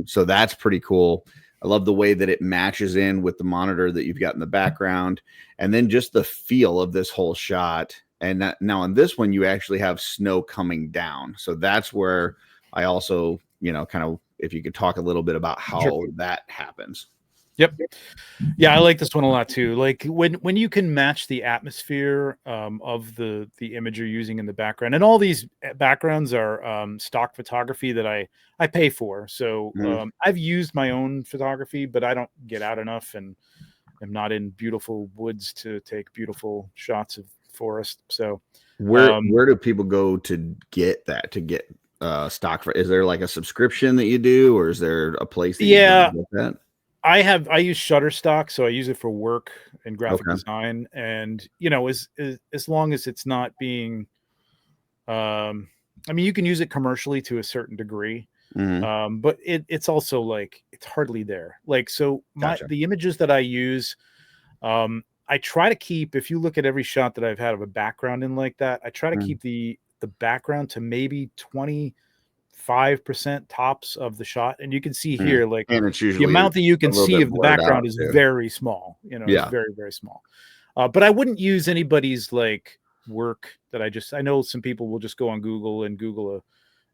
So that's pretty cool. I love the way that it matches in with the monitor that you've got in the background, and then just the feel of this whole shot. And now in this one, you actually have snow coming down. So that's where I also, kind of, if you could talk a little bit about how that happens. Yep. Yeah, I like this one a lot too. Like when you can match the atmosphere of the image you're using in the background, and all these backgrounds are stock photography that I pay for. So I've used my own photography, but I don't get out enough, and I'm not in beautiful woods to take beautiful shots of forest. So where do people go to get that? To get stock for? Is there like a subscription that you do, or is there a place that you can get that? I use Shutterstock, so I use it for work and graphic design. And, as long as it's not being, you can use it commercially to a certain degree, but it's also like, it's hardly there. Like, so the images that I use, I try to keep, if you look at every shot that I've had of a background in like that, I try to keep the background to maybe 25% tops of the shot, and you can see here, like, and it's usually the amount that you can see of the background is very small. It's very, very small. But I wouldn't use anybody's like work that I know some people will just go on Google and Google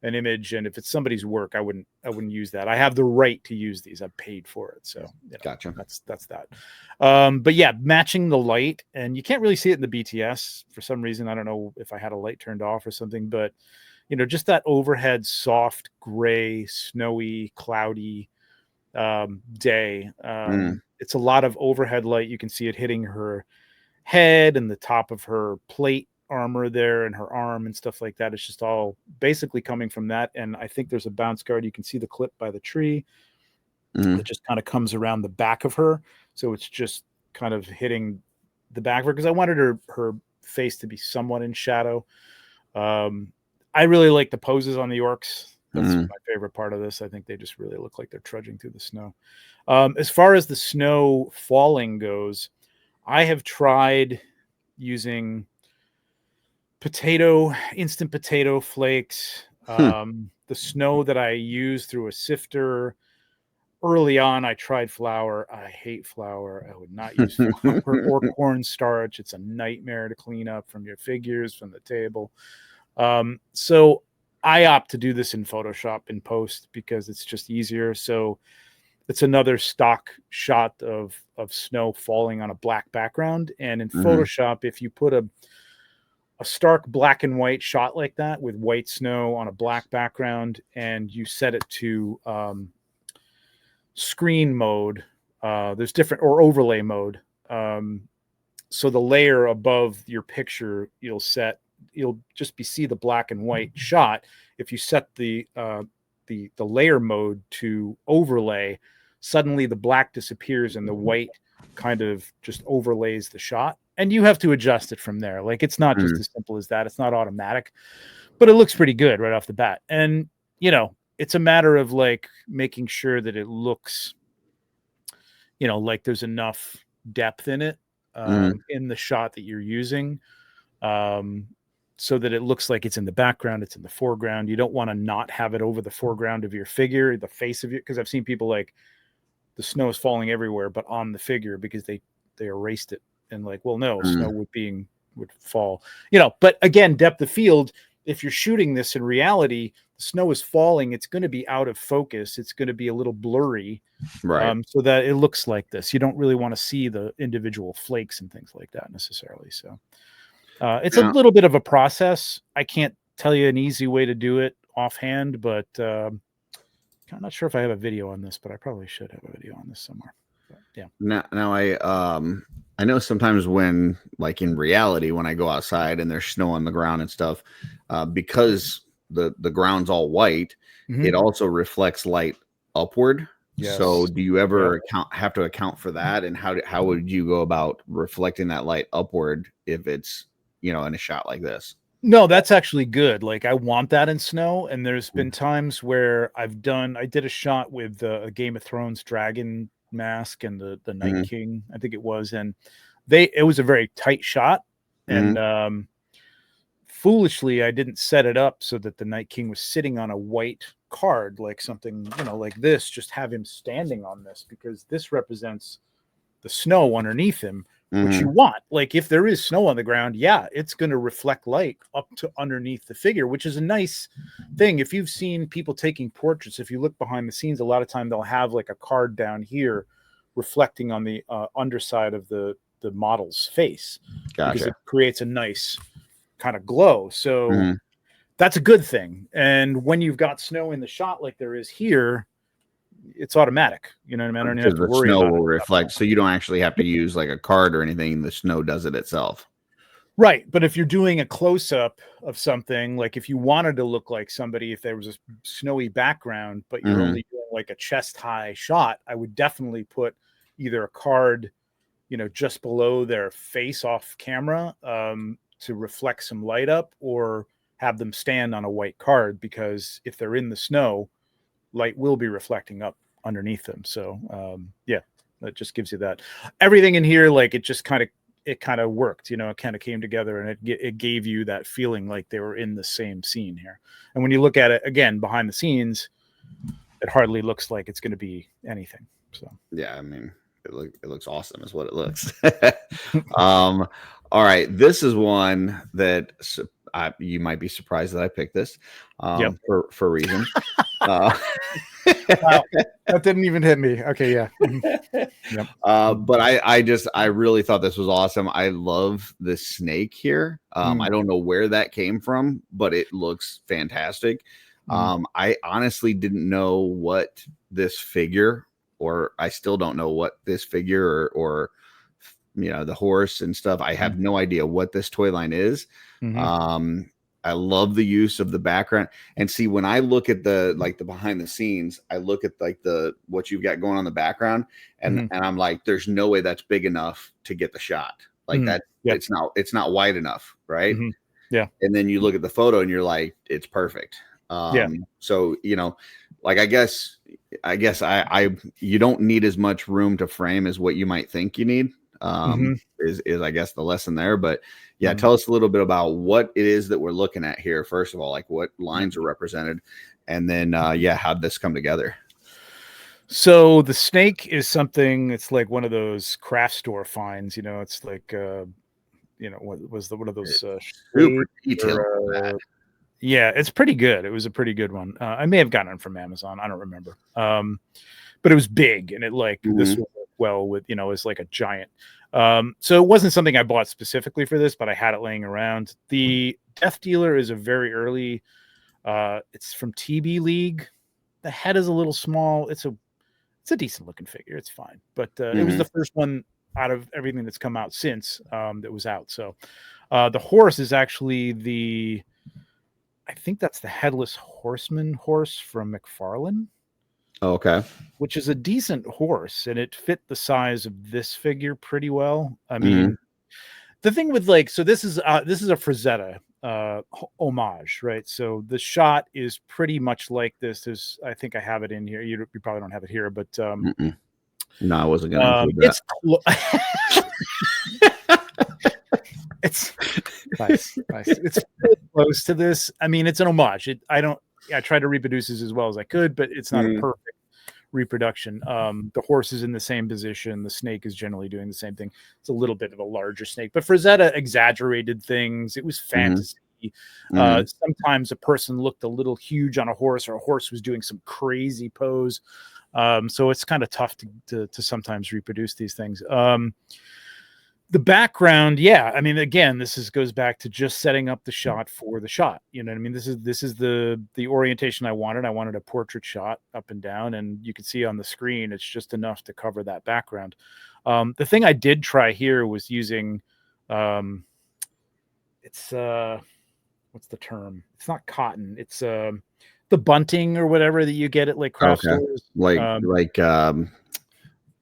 an image, and if it's somebody's work, I wouldn't use that. I have the right to use these. I've paid for it, so gotcha. That's that. But yeah, matching the light, and you can't really see it in the BTS for some reason. I don't know if I had a light turned off or something, but just that overhead, soft, gray, snowy, cloudy day. It's a lot of overhead light. You can see it hitting her head and the top of her plate armor there and her arm and stuff like that. It's just all basically coming from that. And I think there's a bounce guard. You can see the clip by the tree that just kind of comes around the back of her. So it's just kind of hitting the back of her, because I wanted her face to be somewhat in shadow. I really like the poses on the orcs. That's my favorite part of this. I think they just really look like they're trudging through the snow. As far as the snow falling goes, I have tried using instant potato flakes. The snow that I use through a sifter. Early on, I tried flour. I hate flour. I would not use flour or cornstarch. It's a nightmare to clean up from your figures, from the table. So I opt to do this in Photoshop in post because it's just easier. So it's another stock shot of snow falling on a black background. And in Photoshop, if you put a stark black and white shot like that with white snow on a black background, and you set it to screen mode, there's different, or overlay mode. So the layer above your picture, you'll just see the black and white shot. If you set the layer mode to overlay, suddenly the black disappears and the white kind of just overlays the shot, and you have to adjust it from there. Like, it's not just as simple as that. It's not automatic, but it looks pretty good right off the bat. And it's a matter of like making sure that it looks, like there's enough depth in it in the shot that you're using. So that it looks like it's in the background, it's in the foreground. You don't want to not have it over the foreground of your figure, the face of it, because I've seen people like the snow is falling everywhere, but on the figure, because they erased it, and like, well, no, snow would fall. But again, depth of field. If you're shooting this in reality, the snow is falling. It's going to be out of focus. It's going to be a little blurry, right? So that it looks like this. You don't really want to see the individual flakes and things like that necessarily. So. It's a little bit of a process. I can't tell you an easy way to do it offhand, but I'm not sure if I have a video on this, but I probably should have a video on this somewhere. But, yeah. Now I know sometimes when, like in reality, when I go outside and there's snow on the ground and stuff, because the ground's all white, it also reflects light upward. Yes. So do you ever have to account for that? And how would you go about reflecting that light upward if it's, you know, in a shot like this. No, that's actually good. Like I want that in snow. And there's been times where I did a shot with a Game of Thrones dragon mask and the Night King, I think it was. And it was a very tight shot. And foolishly, I didn't set it up so that the Night King was sitting on a white card, like something, you know, like this, just have him standing on this, because this represents the snow underneath him, which you want. Like if there is snow on the ground, yeah, it's going to reflect light up to underneath the figure, which is a nice thing. If you've seen people taking portraits, if you look behind the scenes, a lot of time they'll have like a card down here reflecting on the underside of the model's face. Gotcha. Because it creates a nice kind of glow. So that's a good thing. And when you've got snow in the shot like there is here, it's automatic. You know what I mean? I don't have to worry snow about will it. reflect, so you don't actually have to use like a card or anything. The snow does it itself. Right. But if you're doing a close-up of something, like if you wanted to look like somebody, if there was a snowy background, but you're only doing like a chest-high shot, I would definitely put either a card, you know, just below their face off camera to reflect some light up, or have them stand on a white card, because if they're in the snow, light will be reflecting up underneath them. So yeah, that just gives you that. Everything in here, like it kind of worked, you know, it kind of came together, and it gave you that feeling like they were in the same scene here. And when you look at it again behind the scenes, it hardly looks like it's going to be anything. So yeah, I mean, it looks awesome is what it looks. All right, this is one that you might be surprised that I picked this for reasons. Wow, that didn't even hit me. Okay, yeah. Yep. But I really thought this was awesome. I love the snake here. I don't know where that came from, but it looks fantastic. I honestly didn't know what this figure, or I still don't know what this figure or you know, the horse and stuff. I have no idea what this toy line is. I love the use of the background. And see, when I look at the behind the scenes, I look at like what you've got going on in the background, and I'm like, there's no way that's big enough to get the shot. Like that, it's not wide enough, right? Yeah. And then you look at the photo and you're like, it's perfect. So, you know, like I guess you don't need as much room to frame as what you might think you need. Is I guess the lesson there. But yeah, tell us a little bit about what it is that we're looking at here. First of all, like what lines are represented, and then how'd this come together? So the snake is something, it's like one of those craft store finds, you know, it's like you know, what was one of those super detailed. Yeah, it's pretty good. It was a pretty good one. I may have gotten it from Amazon, I don't remember. But it was big, and it like this was well with, you know, it's like a giant. So it wasn't something I bought specifically for this, but I had it laying around. The Death Dealer is a very early, it's from TB League. The head is a little small. It's a decent looking figure. It's fine, but it was the first one out of everything that's come out since that was out. So the horse is actually I think that's the Headless Horseman horse from McFarlane. Oh, okay. Which is a decent horse, and it fit the size of this figure pretty well. I mean, the thing with like, so this is a Frazetta homage, right? So the shot is pretty much like this. I think I have it in here. You probably don't have it here, but no, I wasn't gonna include that. It's nice. It's pretty close to this. I mean, it's an homage. I tried to reproduce this as well as I could, but it's not a perfect reproduction. The horse is in the same position. The snake is generally doing the same thing. It's a little bit of a larger snake, but Frazetta exaggerated things. It was fantasy. Sometimes a person looked a little huge on a horse, or a horse was doing some crazy pose. So it's kind of tough to sometimes reproduce these things. The background, yeah. I mean, again, goes back to just setting up the shot for the shot. You know what I mean? This is the orientation I wanted. I wanted a portrait shot up and down, and you can see on the screen, it's just enough to cover that background. The thing I did try here was using, it's what's the term? It's not cotton. It's the bunting or whatever that you get at like craft stores.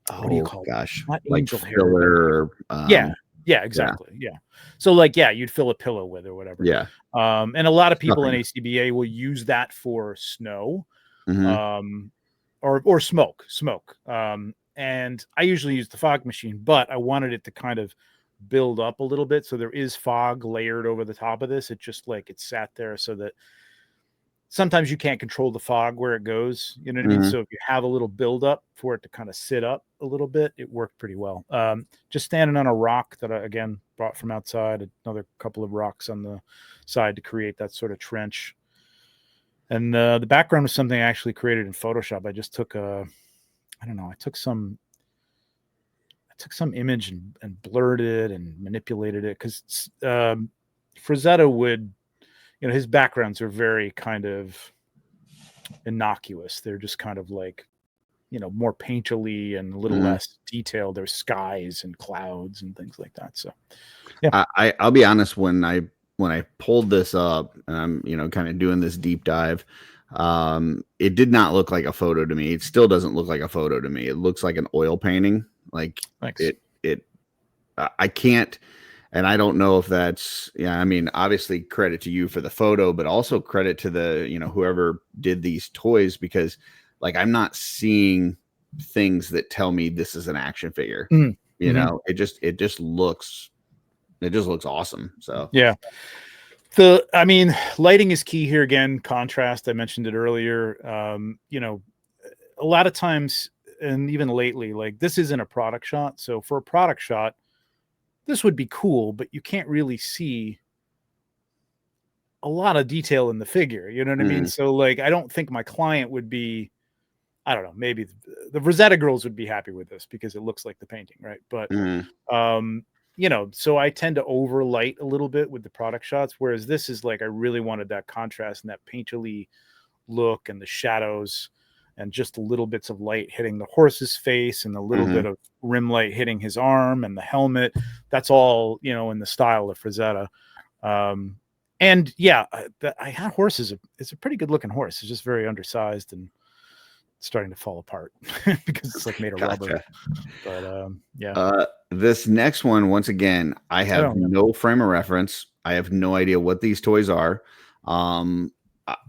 What do you call gosh, like filler? Yeah, Yeah, exactly. Yeah. So like, yeah, you'd fill a pillow with or whatever. Yeah. And a lot of people in Nothing. ACBA will use that for snow, Mhm. or smoke. And I usually use the fog machine, but I wanted it to kind of build up a little bit. So there is fog layered over the top of this. It just like it sat there so that sometimes you can't control the fog where it goes. You know what I mean? Mhm. So if you have a little buildup for it to kind of sit up a little bit, it worked pretty well. Just standing on a rock that I, again, brought from outside, another couple of rocks on the side to create that sort of trench. And the background was something I actually created in Photoshop. I just took I don't know, I took some image and blurred it and manipulated it because Frazetta would, you know, his backgrounds are very kind of innocuous. They're just kind of like, you know, more painterly and a little Mhm. less detailed. There's skies and clouds and things like that. So yeah. I'll be honest, when I pulled this up and I'm, you know, kind of doing this deep dive, it did not look like a photo to me. It still doesn't look like a photo to me. It looks like an oil painting. Like Thanks. I can't, and I don't know if that's, yeah, I mean, obviously credit to you for the photo, but also credit to the, you know, whoever did these toys, because like I'm not seeing things that tell me this is an action figure. Mhm. You Mhm. know, it just looks awesome. So Yeah. I mean, lighting is key here again. Contrast. I mentioned it earlier. You know, a lot of times, and even lately, like this isn't a product shot. So for a product shot, this would be cool, but you can't really see a lot of detail in the figure. You know what I mean? mhm, So like, I don't think my client would be, I don't know, maybe the Rosetta girls would be happy with this because it looks like the painting, right? But mhm, you know, so I tend to overlight a little bit with the product shots, whereas this is like I really wanted that contrast and that painterly look and the shadows and just the little bits of light hitting the horse's face and a little bit mhm. of rim light hitting his arm and the helmet. That's all, you know, in the style of Frazetta. Um, and yeah, I had horses. It's a pretty good looking horse. It's just very undersized and starting to fall apart because it's like made of rubber. Gotcha. But yeah. This next one, once again, I have Oh, yeah. no frame of reference. I have no idea what these toys are.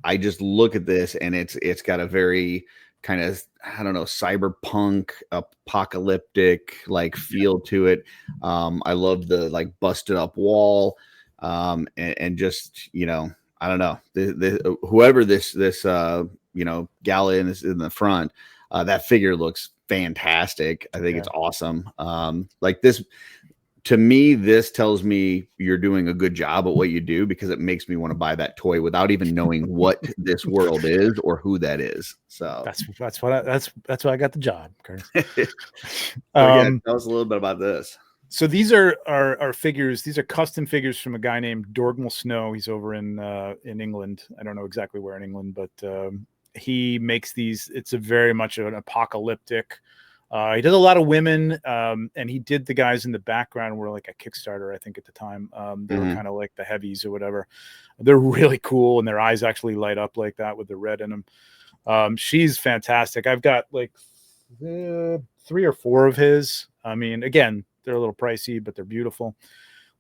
I just look at this and it's got a very kind of, I don't know, cyberpunk, apocalyptic like feel to it. I love the like busted up wall, and just, you know, I don't know, whoever this you know, gala is in the front, that figure looks fantastic. I think Yeah. it's awesome. Like this, to me, this tells me you're doing a good job at what you do, because it makes me want to buy that toy without even knowing what this world is or who that is. So That's why I got the job, Curtis. so yeah, tell us a little bit about this. So these are figures. These are custom figures from a guy named Dorgmal Snow. He's over in England. I don't know exactly where in England, but he makes these. It's a very much an apocalyptic. He does a lot of women, and he did the guys in the background were like a Kickstarter, I think, at the time. They were kind of like the heavies or whatever. They're really cool, and their eyes actually light up like that with the red in them. She's fantastic. I've got like 3 or 4 of his. I mean, again, they're a little pricey, but they're beautiful.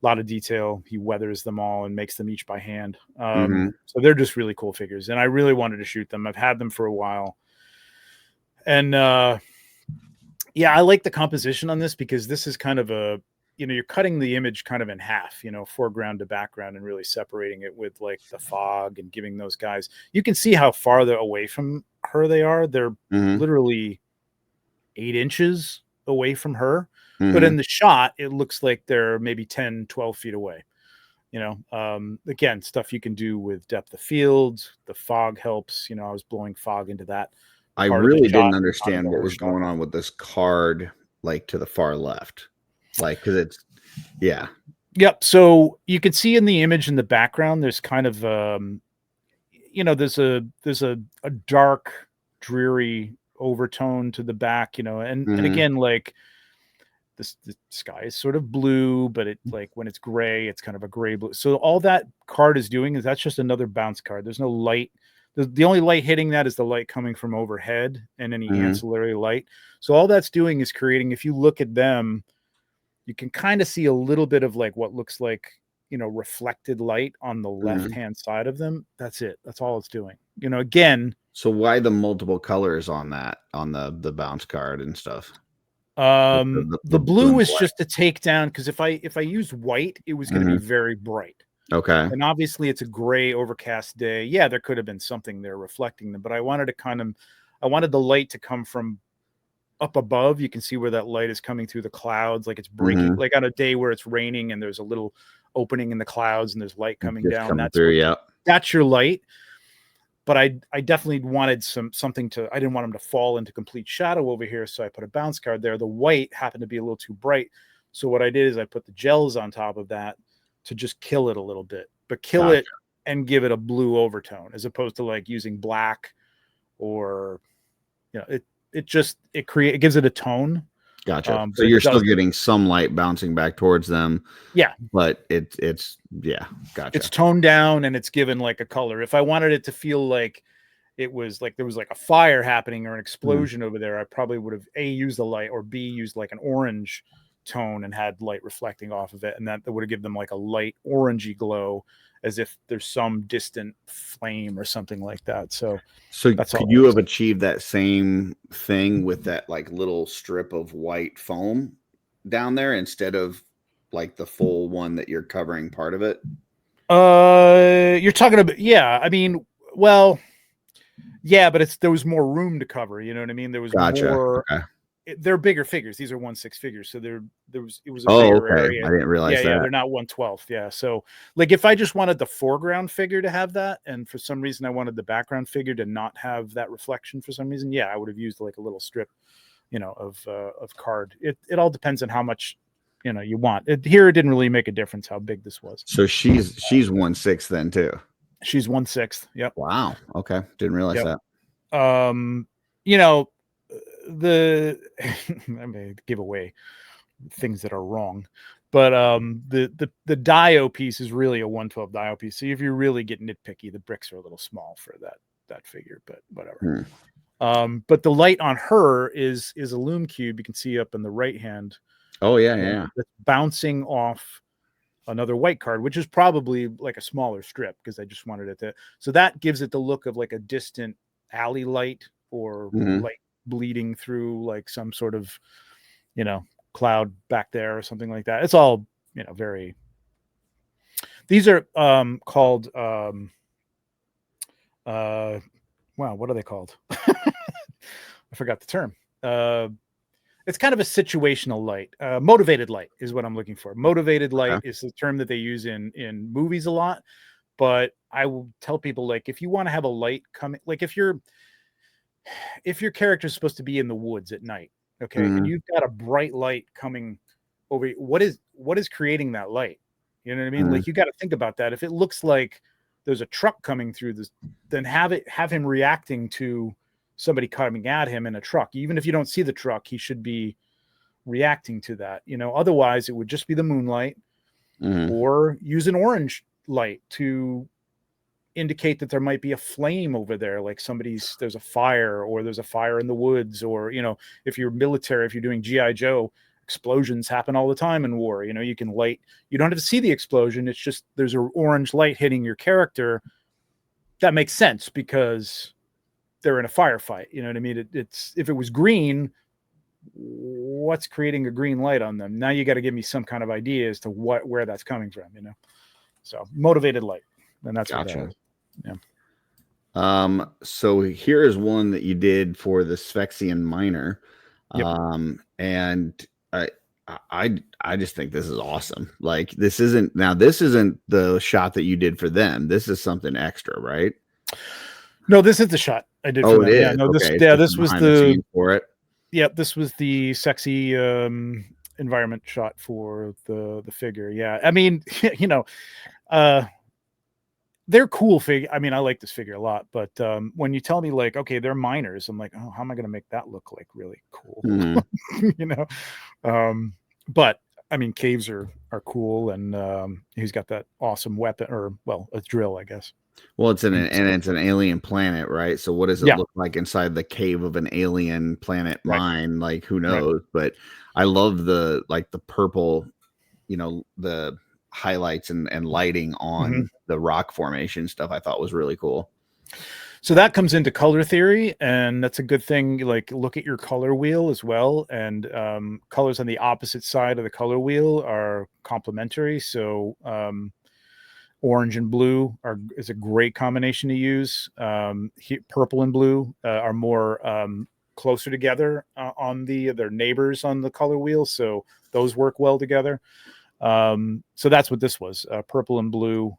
A lot of detail. He weathers them all and makes them each by hand. So they're just really cool figures, and I really wanted to shoot them. I've had them for a while, and yeah, I like the composition on this because this is kind of a, you know, you're cutting the image kind of in half, you know, foreground to background, and really separating it with like the fog and giving those guys. You can see how farther away from her they are. They're literally 8 inches away from her, but in the shot it looks like they're maybe 10, 12 feet away. You know, again, stuff you can do with depth of field. The fog helps. You know, I was blowing fog into that I part of the really shot, didn't not in understand the what whole was shot. going on with this card, like to the far left, like, because it's, yeah. Yep. So you can see in the image in the background, there's kind of you know, there's a dark, dreary overtone to the back, you know, and again, like the sky is sort of blue, but it, like when it's gray, it's kind of a gray blue. So all that card is doing is that's just another bounce card. There's no light. The only light hitting that is the light coming from overhead and any ancillary light. So all that's doing is creating, if you look at them, you can kind of see a little bit of like what looks like, reflected light on the left hand side of them. That's it. That's all it's doing. Again. So why the multiple colors on that, on the bounce card and stuff? The blue is just to take down, because if I used white, it was going to be very bright. Okay. And obviously it's a gray overcast day. Yeah, there could have been something there reflecting them, but I wanted the light to come from up above. You can see where that light is coming through the clouds, like it's breaking, like on a day where it's raining and there's a little opening in the clouds and there's light coming down. That's your light. But I definitely wanted something to, I didn't want them to fall into complete shadow over here. So I put a bounce card there. The white happened to be a little too bright. So what I did is I put the gels on top of that to just kill it a little bit, but kill it and give it a blue overtone, as opposed to like using black or, it gives it a tone. Gotcha. So you're still getting some light bouncing back towards them. Yeah. But it's gotcha. It's toned down and it's given like a color. If I wanted it to feel like it was like there was like a fire happening or an explosion over there, I probably would have used the light, or B, used like an orange tone and had light reflecting off of it. And that would have given them like a light orangey glow, as if there's some distant flame or something like that. So that's could you have achieved that same thing with that like little strip of white foam down there instead of like the full one that you're covering part of it? You're talking about, yeah. I mean, well, yeah, but there was more room to cover. You know what I mean? There was more. Okay. They're bigger figures. These are 1/6 figures, so it was a bigger area. I didn't realize that. Yeah, they're not 1/12. Yeah, so like if I just wanted the foreground figure to have that, and for some reason I wanted the background figure to not have that reflection for some reason, yeah, I would have used like a little strip, of card. It all depends on how much you want. Here it didn't really make a difference how big this was. So she's 1/6 then too. She's 1/6. Yep. Wow. Okay, didn't realize that. I may give away things that are wrong, but the dio piece is really a 1/12 dio piece. So if you really get nitpicky, the bricks are a little small for that figure, but whatever. But the light on her is a lume cube. You can see up in the right hand. Oh yeah. That's bouncing off another white card, which is probably like a smaller strip, because I just wanted it to. So that gives it the look of like a distant alley light, or light bleeding through like some sort of cloud back there or something like that. It's all very. These are called wow, what are they called? I forgot the term. It's kind of a situational light. Motivated light is what I'm looking for. Motivated light is the term that they use in movies a lot, but I will tell people, like, if you want to have a light coming, like if your character is supposed to be in the woods at night, okay, and you've got a bright light coming over, what is creating that light? You know what I mean? Like, you got to think about that. If it looks like there's a truck coming through this, then have him reacting to somebody coming at him in a truck. Even if you don't see the truck, he should be reacting to that. Otherwise it would just be the moonlight, or use an orange light to indicate that there might be a flame over there, like there's a fire, or there's a fire in the woods, or if you're military, if you're doing GI Joe, explosions happen all the time in war. You can light, you don't have to see the explosion, it's just there's an orange light hitting your character. That makes sense because they're in a firefight. You know what I mean? It's if it was green, what's creating a green light on them? Now you got to give me some kind of idea as to where that's coming from. So motivated light, and that's gotcha. What that is. Yeah. So here is one that you did for the Sphexian Minor. Yep. And I just think this is awesome. Like, this isn't the shot that you did for them. This is something extra, right? No, this is the shot I did. Oh, for them. it is. Yeah, no, okay. this was the for it. Yeah, this was the sexy environment shot for the figure. Yeah, I mean, they're cool figure. I mean, I like this figure a lot, but when you tell me like, okay, they're minors, I'm like, oh, how am I going to make that look like really cool? But I mean, caves are cool, and he's got that awesome weapon, or well, a drill, I guess. Well, it's an alien planet, right? So what does it Yeah. look like inside the cave of an alien planet Right. mine? Like, who Right. knows? But I love the purple, the highlights and lighting on the rock formation stuff. I thought was really cool. So that comes into color theory, and that's a good thing. Like, look at your color wheel as well, and colors on the opposite side of the color wheel are complementary. So orange and blue is a great combination to use. Purple and blue are more closer together on they're neighbors on the color wheel, so those work well together. So that's what this was. Purple and blue.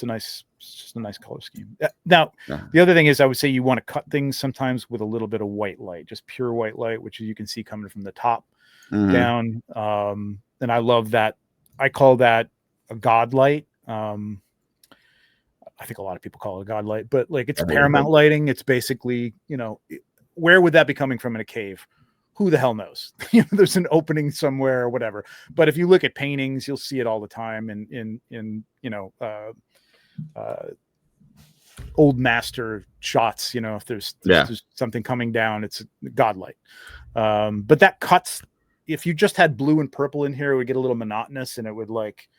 It's just a nice color scheme. Now, the other thing is, I would say you want to cut things sometimes with a little bit of white light, just pure white light, which you can see coming from the top down. And I love that. I call that a god light. I think a lot of people call it a god light, but like it's paramount lighting. It's basically, where would that be coming from in a cave? Who the hell knows? There's an opening somewhere or whatever. But if you look at paintings, you'll see it all the time in old master shots. If there's something coming down, it's a god light. But that cuts. If you just had blue and purple in here, it would get a little monotonous, and it would like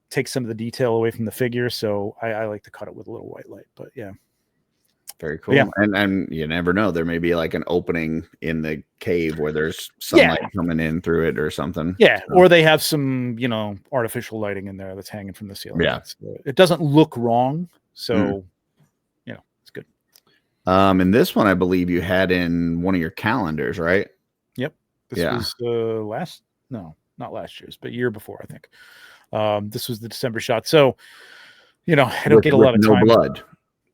take some of the detail away from the figure. So I like to cut it with a little white light. But yeah. Very cool. Yeah. And you never know. There may be like an opening in the cave where there's sunlight coming in through it or something. Yeah. So. Or they have some, artificial lighting in there that's hanging from the ceiling. Yeah. It doesn't look wrong. So, it's good. And this one, I believe you had in one of your calendars, right? Yep. This was not last year's, but year before, I think. This was the December shot. So, I don't get a lot of time.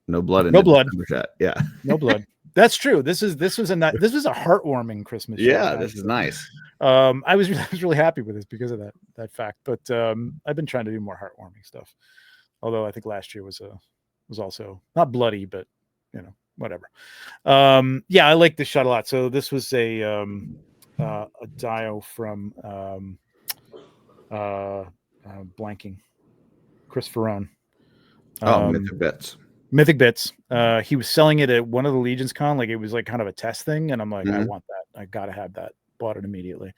No blood. No blood. Shot. Yeah. No blood. That's true. This was a heartwarming Christmas shot. Yeah, this is nice. I was really happy with this because of that fact. But I've been trying to do more heartwarming stuff. Although I think last year was also not bloody, but whatever. I like this shot a lot. So this was a dio from blanking Chris Ferrone. Mythic Bits. He was selling it at one of the Legions Con, like it was like kind of a test thing, and I'm like, I want that. I gotta have that. Bought it immediately.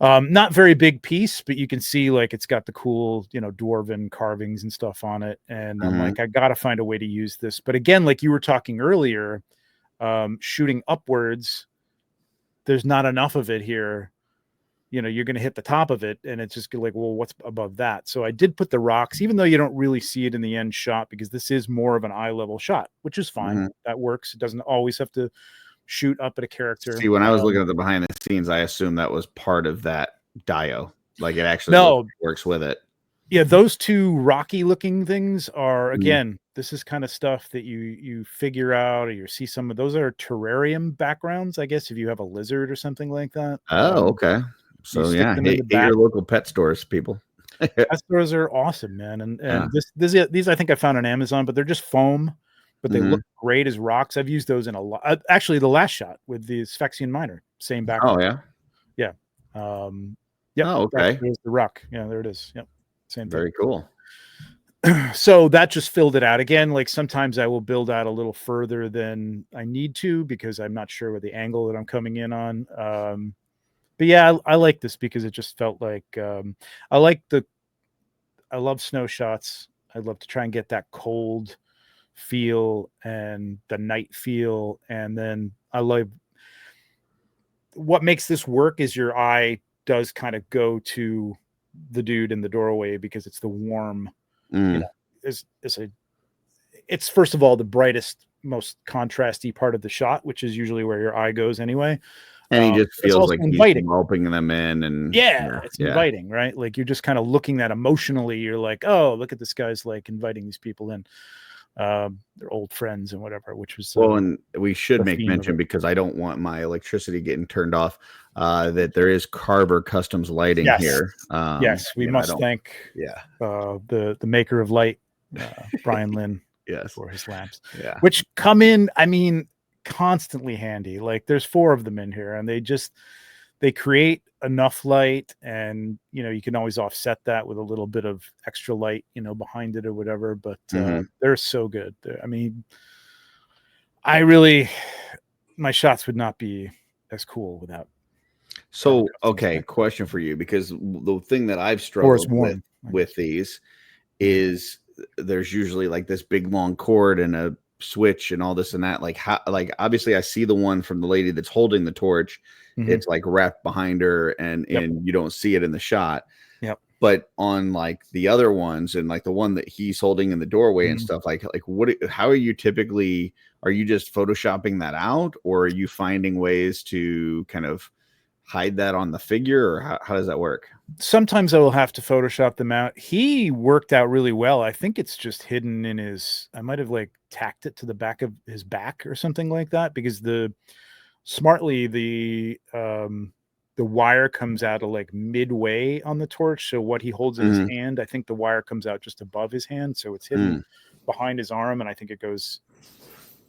Not very big piece, but you can see like it's got the cool, dwarven carvings and stuff on it. And I'm like, I gotta find a way to use this. But again, like you were talking earlier, shooting upwards, there's not enough of it here. You're going to hit the top of it, and it's just like, well, what's above that? So I did put the rocks, even though you don't really see it in the end shot, because this is more of an eye level shot, which is fine. That works. It doesn't always have to shoot up at a character. See, when I was looking at the behind the scenes, I assumed that was part of that dio. Like it actually works with it. Yeah, those two rocky looking things are, again, this is kind of stuff that you figure out, or you see some of those are terrarium backgrounds, I guess, if you have a lizard or something like that. Oh, okay. So hit your local pet stores, people. Pet stores are awesome, man. And these I think I found on Amazon, but they're just foam, but they look great as rocks. I've used those in a lot. Actually, the last shot with the Sphexian Miner, same background. Oh yeah. Yeah. Oh, okay. There's the rock. Yeah, there it is. Yep. Same thing. Very cool. So that just filled it out. Again, like sometimes I will build out a little further than I need to because I'm not sure what the angle that I'm coming in on. But yeah, I like this because it just felt like I love snow shots. I love to try and get that cold feel and the night feel. And then I love what makes this work is your eye does kind of go to the dude in the doorway because it's the warm, it's first of all the brightest, most contrasty part of the shot, which is usually where your eye goes anyway. And he just feels like inviting. He's helping them in, and it's inviting, right? Like you're just kind of looking at emotionally. You're like, oh, look at this guy's like inviting these people in. They're old friends and whatever. Which was and we should make mention because I don't want my electricity getting turned off. That there is Carver Customs lighting here. Yes, we must thank the maker of light, Brian Lynn, for his lamps. Yeah, which come in. I mean, constantly handy. Like there's 4 of them in here, and they they create enough light, and you can always offset that with a little bit of extra light behind it or whatever, but they're so good. I mean, my shots would not be as cool without. So okay, question for you, because the thing that I've struggled with these is there's usually like this big long cord and a switch and all this and that. Like how, like obviously I see the one from the lady that's holding the torch. It's like wrapped behind her, and you don't see it in the shot. Yep. But on like the other ones, and like the one that he's holding in the doorway and stuff, like how are you typically? Are you just photoshopping that out, or are you finding ways to kind of hide that on the figure, or how does that work? Sometimes I will have to Photoshop them out. He worked out really well. I think it's just hidden in I might have like tacked it to the back of his back or something like that, because the wire comes out of like midway on the torch. So what he holds in his hand, I think the wire comes out just above his hand. So it's hidden behind his arm. And I think it goes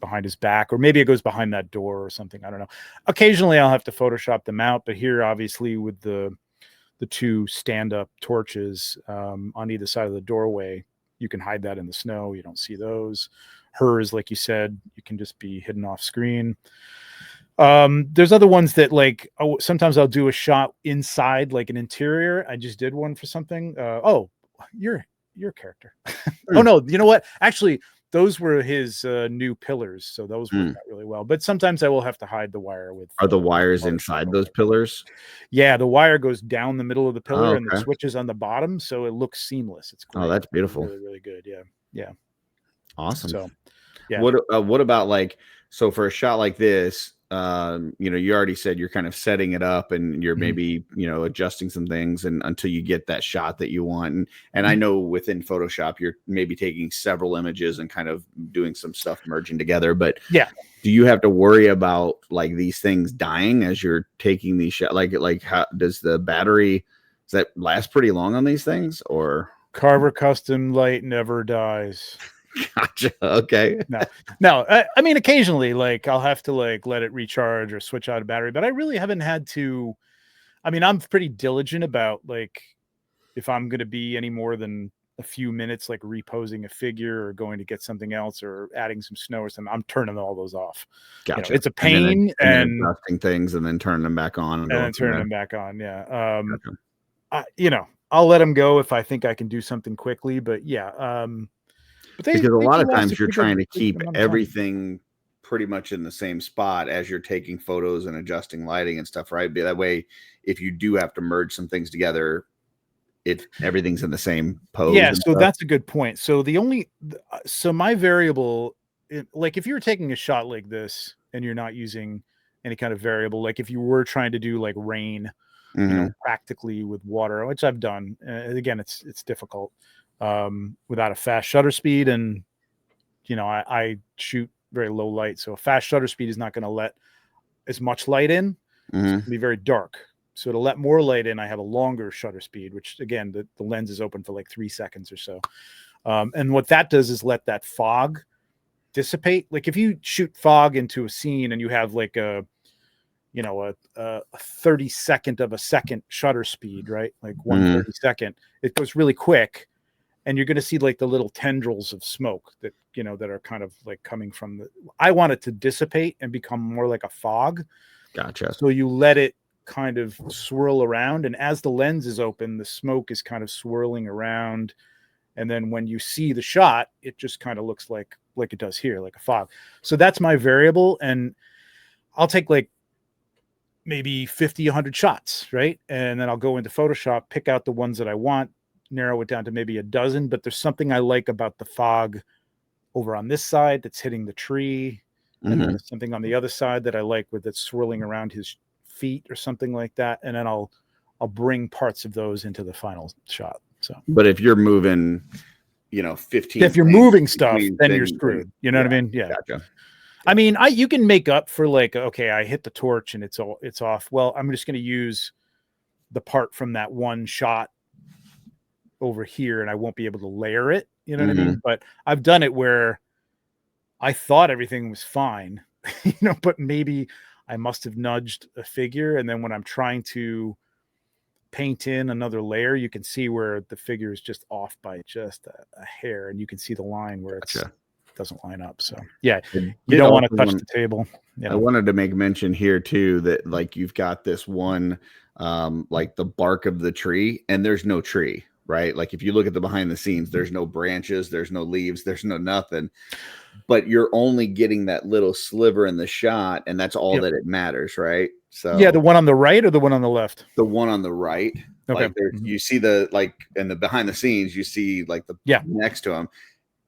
behind his back, or maybe it goes behind that door or something. I don't know. Occasionally I'll have to Photoshop them out, but here, obviously with the two stand-up torches on either side of the doorway, you can hide that in the snow. You don't see those. Hers, like you said, you can just be hidden off screen. There's other ones that like, sometimes I'll do a shot inside, like an interior. I just did one for something. Your character. Oh no, you know what? Actually, those were his new pillars, so those worked out really well. But sometimes I will have to hide the wire with. Are the wires inside those pillars? Yeah, the wire goes down the middle of the pillar, and the switch is on the bottom, so it looks seamless. It's great. Oh, that's beautiful. Really, really good. Yeah. Awesome. So, yeah. What about like, so for a shot like this, you already said you're kind of setting it up, and you're maybe adjusting some things and until you get that shot that you want, and I know within Photoshop you're maybe taking several images and kind of doing some stuff merging together, but do you have to worry about like these things dying as you're taking these shots? Like how does the battery, does that last pretty long on these things? Or Carver Custom Light never dies. Gotcha. Okay. No. I mean, occasionally, like I'll have to like let it recharge or switch out a battery, but I really haven't had to. I mean, I'm pretty diligent about like if I'm going to be any more than a few minutes, like reposing a figure or going to get something else or adding some snow or something, I'm turning all those off. Gotcha. It's a pain, and adjusting things and then turning them back on and then turning them back on. Yeah. Gotcha. I'll let them go if I think I can do something quickly, but yeah. Because a lot of times you're trying to keep everything pretty much in the same spot as you're taking photos and adjusting lighting and stuff, right? That way, if you do have to merge some things together, everything's in the same pose. Yeah, so that's a good point. So my variable, like if you're taking a shot like this and you're not using any kind of variable, like if you were trying to do like rain, practically with water, which I've done, again, it's difficult. Without a fast shutter speed, and I shoot very low light, so a fast shutter speed is not going to let as much light in. It's going to be very dark. So to let more light in, I have a longer shutter speed, which again the lens is open for like 3 seconds or so, and what that does is let that fog dissipate. Like if you shoot fog into a scene and you have like a 32nd of a second shutter speed, right? Like 1/32, it goes really quick. And you're going to see like the little tendrils of smoke that, that are kind of like coming from I want it to dissipate and become more like a fog. Gotcha. So you let it kind of swirl around. And as the lens is open, the smoke is kind of swirling around. And then when you see the shot, it just kind of looks like it does here, like a fog. So that's my variable. And I'll take like maybe 50, 100 shots, right? And then I'll go into Photoshop, pick out the ones that I want, narrow it down to maybe a dozen, but there's something I like about the fog over on this side that's hitting the tree, and then there's something on the other side that I like with it swirling around his feet or something like that, and then I'll bring parts of those into the final shot. So, but if you're moving, 15, if you're moving stuff, then you're screwed. You know what I mean? Yeah. Gotcha. I mean, you can make up for like, okay, I hit the torch and it's off. Well, I'm just going to use the part from that one shot over here, and I won't be able to layer it. You know what I mean? But I've done it where I thought everything was fine, but maybe I must have nudged a figure. And then when I'm trying to paint in another layer, you can see where the figure is just off by just a hair, and you can see the line where it doesn't line up. So yeah, you don't want to touch the table. I wanted to make mention here too that like you've got this one like the bark of the tree, and there's no tree, right? Like if you look at the behind the scenes, there's no branches, there's no leaves, there's no nothing, but you're only getting that little sliver in the shot, and that's all that it matters, right? So yeah, the one on the right or the one on the left? The one on the right. Okay. Like you see the like in the behind the scenes, you see like the next to him.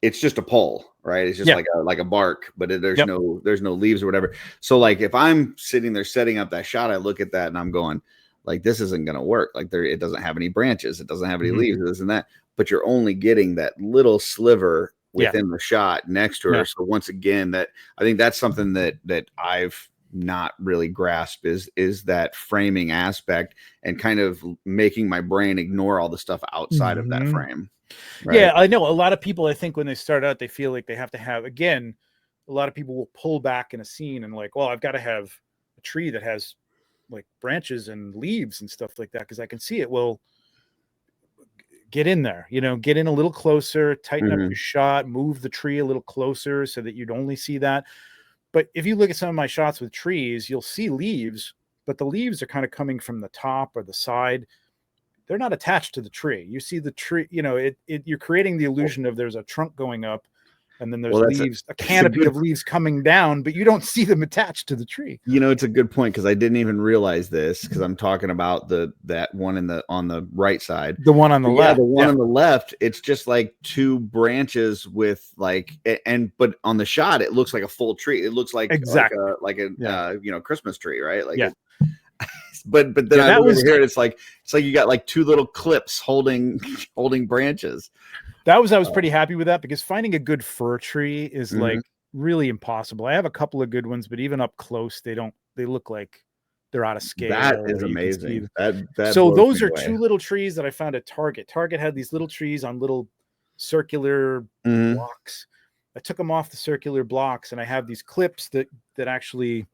It's just a pole, right? It's just like a bark, but there's no leaves or whatever. So like if I'm sitting there setting up that shot, I look at that and I'm going like, this isn't going to work. Like it doesn't have any branches. It doesn't have any leaves, this and that, but you're only getting that little sliver within the shot next to her. So once again, that I think that's something that I've not really grasped is that framing aspect and kind of making my brain ignore all the stuff outside of that frame. Right? Yeah, I know a lot of people, I think when they start out, they feel like they have to have, again, a lot of people will pull back in a scene and like, well, I've got to have a tree that has like branches and leaves and stuff like that because I can see it. Well, get in there, get in a little closer, tighten up your shot, move the tree a little closer so that you'd only see that. But if you look at some of my shots with trees, you'll see leaves, but the leaves are kind of coming from the top or the side. They're not attached to the tree. You see the tree, you're creating the illusion of there's a trunk going up and then there's leaves, a canopy of leaves coming down, but you don't see them attached to the tree. It's a good point because I didn't even realize this because I'm talking about that one on the right side. The one on the left. The one on the left, it's just like two branches with like, but on the shot, it looks like a full tree. It looks like like a Christmas tree, right? Like but then I look over here, it's like you got like two little clips holding branches. I was pretty happy with that because finding a good fir tree is like really impossible. I have a couple of good ones, but even up close, they look like they're out of scale. That is amazing. So those are two little trees that I found at Target. Target had these little trees on little circular blocks. I took them off the circular blocks, and I have these clips that actually,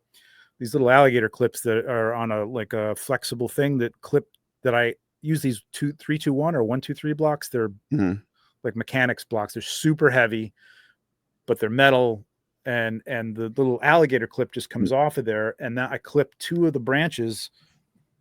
these little alligator clips that are on a flexible thing that I use these 3-2-1 or 1-2-3 blocks. They're like mechanics blocks. They're super heavy, but they're metal. And the little alligator clip just comes off of there. And now I clip two of the branches,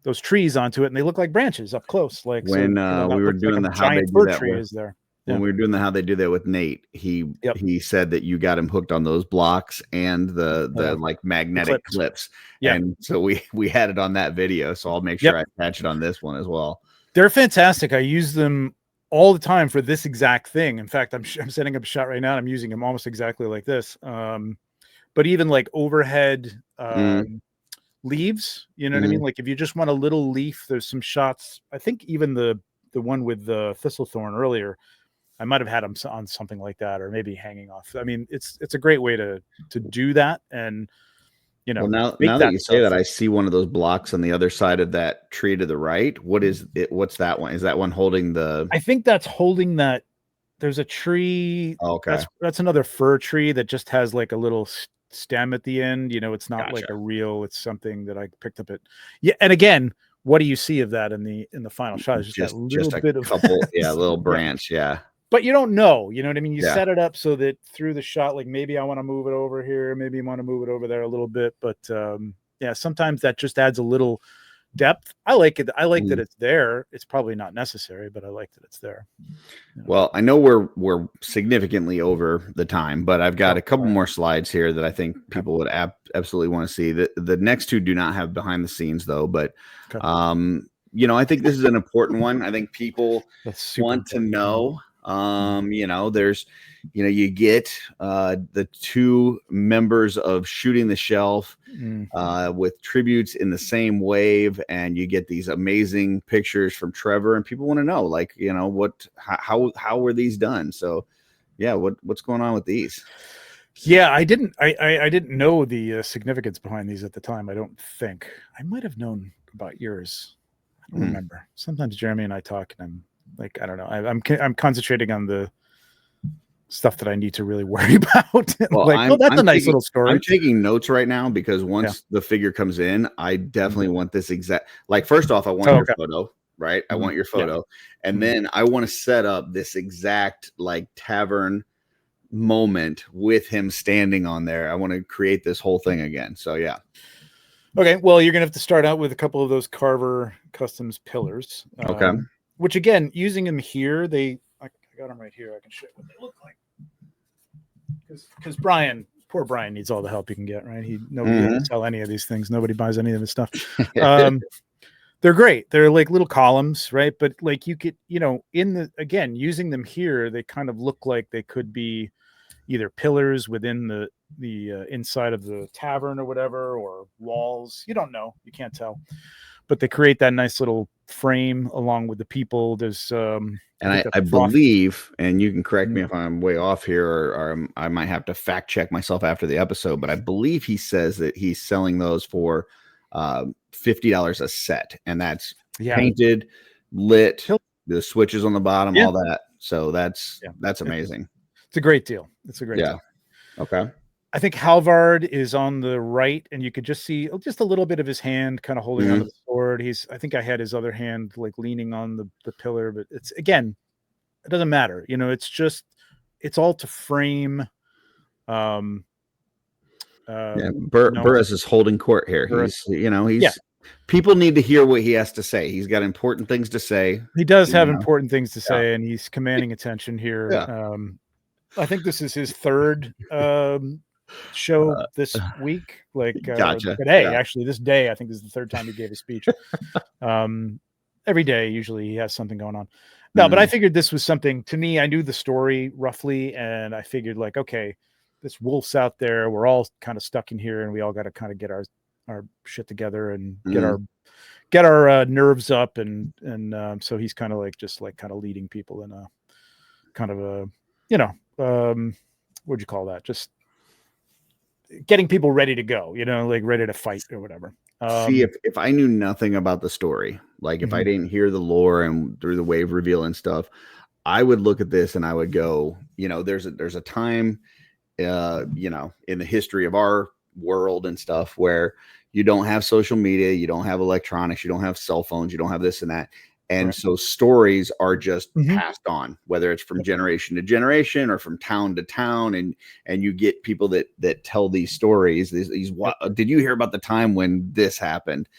those trees onto it, and they look like branches up close. Like when we were doing the how they do that tree is there. When we were doing how they do that with Nate, he said that you got him hooked on those blocks and the like magnetic clips. Yeah. And so we had it on that video. So I'll make sure I attach it on this one as well. They're fantastic. I use them all the time for this exact thing. In fact, I'm setting up a shot right now. And I'm using them almost exactly like this. But even like overhead leaves, you know what I mean? Like if you just want a little leaf, there's some shots. I think even the one with the thistlethorn earlier, I might have had them on something like that, or maybe hanging off. I mean, it's a great way to do that. And, well, now that you say that, I see one of those blocks on the other side of that tree to the right. What is it? What's that one? Is that one holding the? I think that's holding that. There's a tree. Oh, okay. That's another fir tree that just has like a little stem at the end. It's not like a real. It's something that I picked up at. Yeah, and again, what do you see of that in the final shot? It's just a bit of couple, a little branch, But you don't know, you know what I mean? You set it up so that through the shot, like maybe I want to move it over here, maybe you want to move it over there a little bit. But sometimes that just adds a little depth. I like it. I like that it's there. It's probably not necessary, but I like that it's there. Well, I know we're significantly over the time, but I've got a couple more slides here that I think people would absolutely want to see. The next two do not have behind the scenes though, but I think this is an important one. I think people want to know. There's, you get the two members of Shooting the Shelf with tributes in the same wave, and you get these amazing pictures from Trevor, and people want to know, like, how were these done? So, what's going on with these? Yeah, I didn't know the significance behind these at the time. I don't think I might have known about yours. I don't remember. Sometimes Jeremy and I talk, and I'm like, I don't know. I'm concentrating on the stuff that I need to really worry about. Well, Like, oh, that's a nice little story. I'm taking notes right now because once the figure comes in, I definitely want this exact. Like, first off, I want your photo, right? I want your photo, and then I want to set up this exact like tavern moment with him standing on there. I want to create this whole thing again. So yeah. Okay, well, you're gonna have to start out with a couple of those Carver Customs pillars. Okay. Which again, using them here, I got them right here. I can show you what they look like. Because poor Brian needs all the help he can get, right? Nobody doesn't sell any of these things. Nobody buys any of his stuff. They're great. They're like little columns, right? But like you could, using them here, they kind of look like they could be either pillars within the inside of the tavern or whatever, or walls. You don't know. You can't tell. But they create that nice little frame along with the people. There's and I believe, and you can correct me if I'm way off here, or I might have to fact check myself after the episode, but I believe he says that he's selling those for $50 a set, and that's painted, lit, the switches on the bottom, all that. So that's amazing. It's a great deal. It's a great deal. Okay. I think Halvard is on the right, and you could just see just a little bit of his hand kind of holding onto the sword. I think I had his other hand like leaning on the pillar, but it doesn't matter. It's all to frame. Burris is holding court here. People need to hear what he has to say. He's got important things to say. He does have important things to say, and he's commanding attention here. Yeah. I think this is his third show this week. Gotcha. Today, actually, this day, I think this is the third time he gave a speech. Every day, usually, he has something going on. No, but I figured this was something. To me, I knew the story roughly, and I figured, like, okay, this wolf's out there. We're all kind of stuck in here, and we all got to kind of get our shit together and get our nerves up, and so he's kind of like just like kind of leading people in a kind of a what'd you call that? Just getting people ready to go, like ready to fight or whatever. See, if I knew nothing about the story, like if I didn't hear the lore and through the wave reveal and stuff, I would look at this and I would go, there's a time, in the history of our world and stuff where you don't have social media, you don't have electronics, you don't have cell phones, you don't have this and that. And so stories are just passed on, whether it's from generation to generation or from town to town. And you get people that tell these stories. Did you hear about the time when this happened?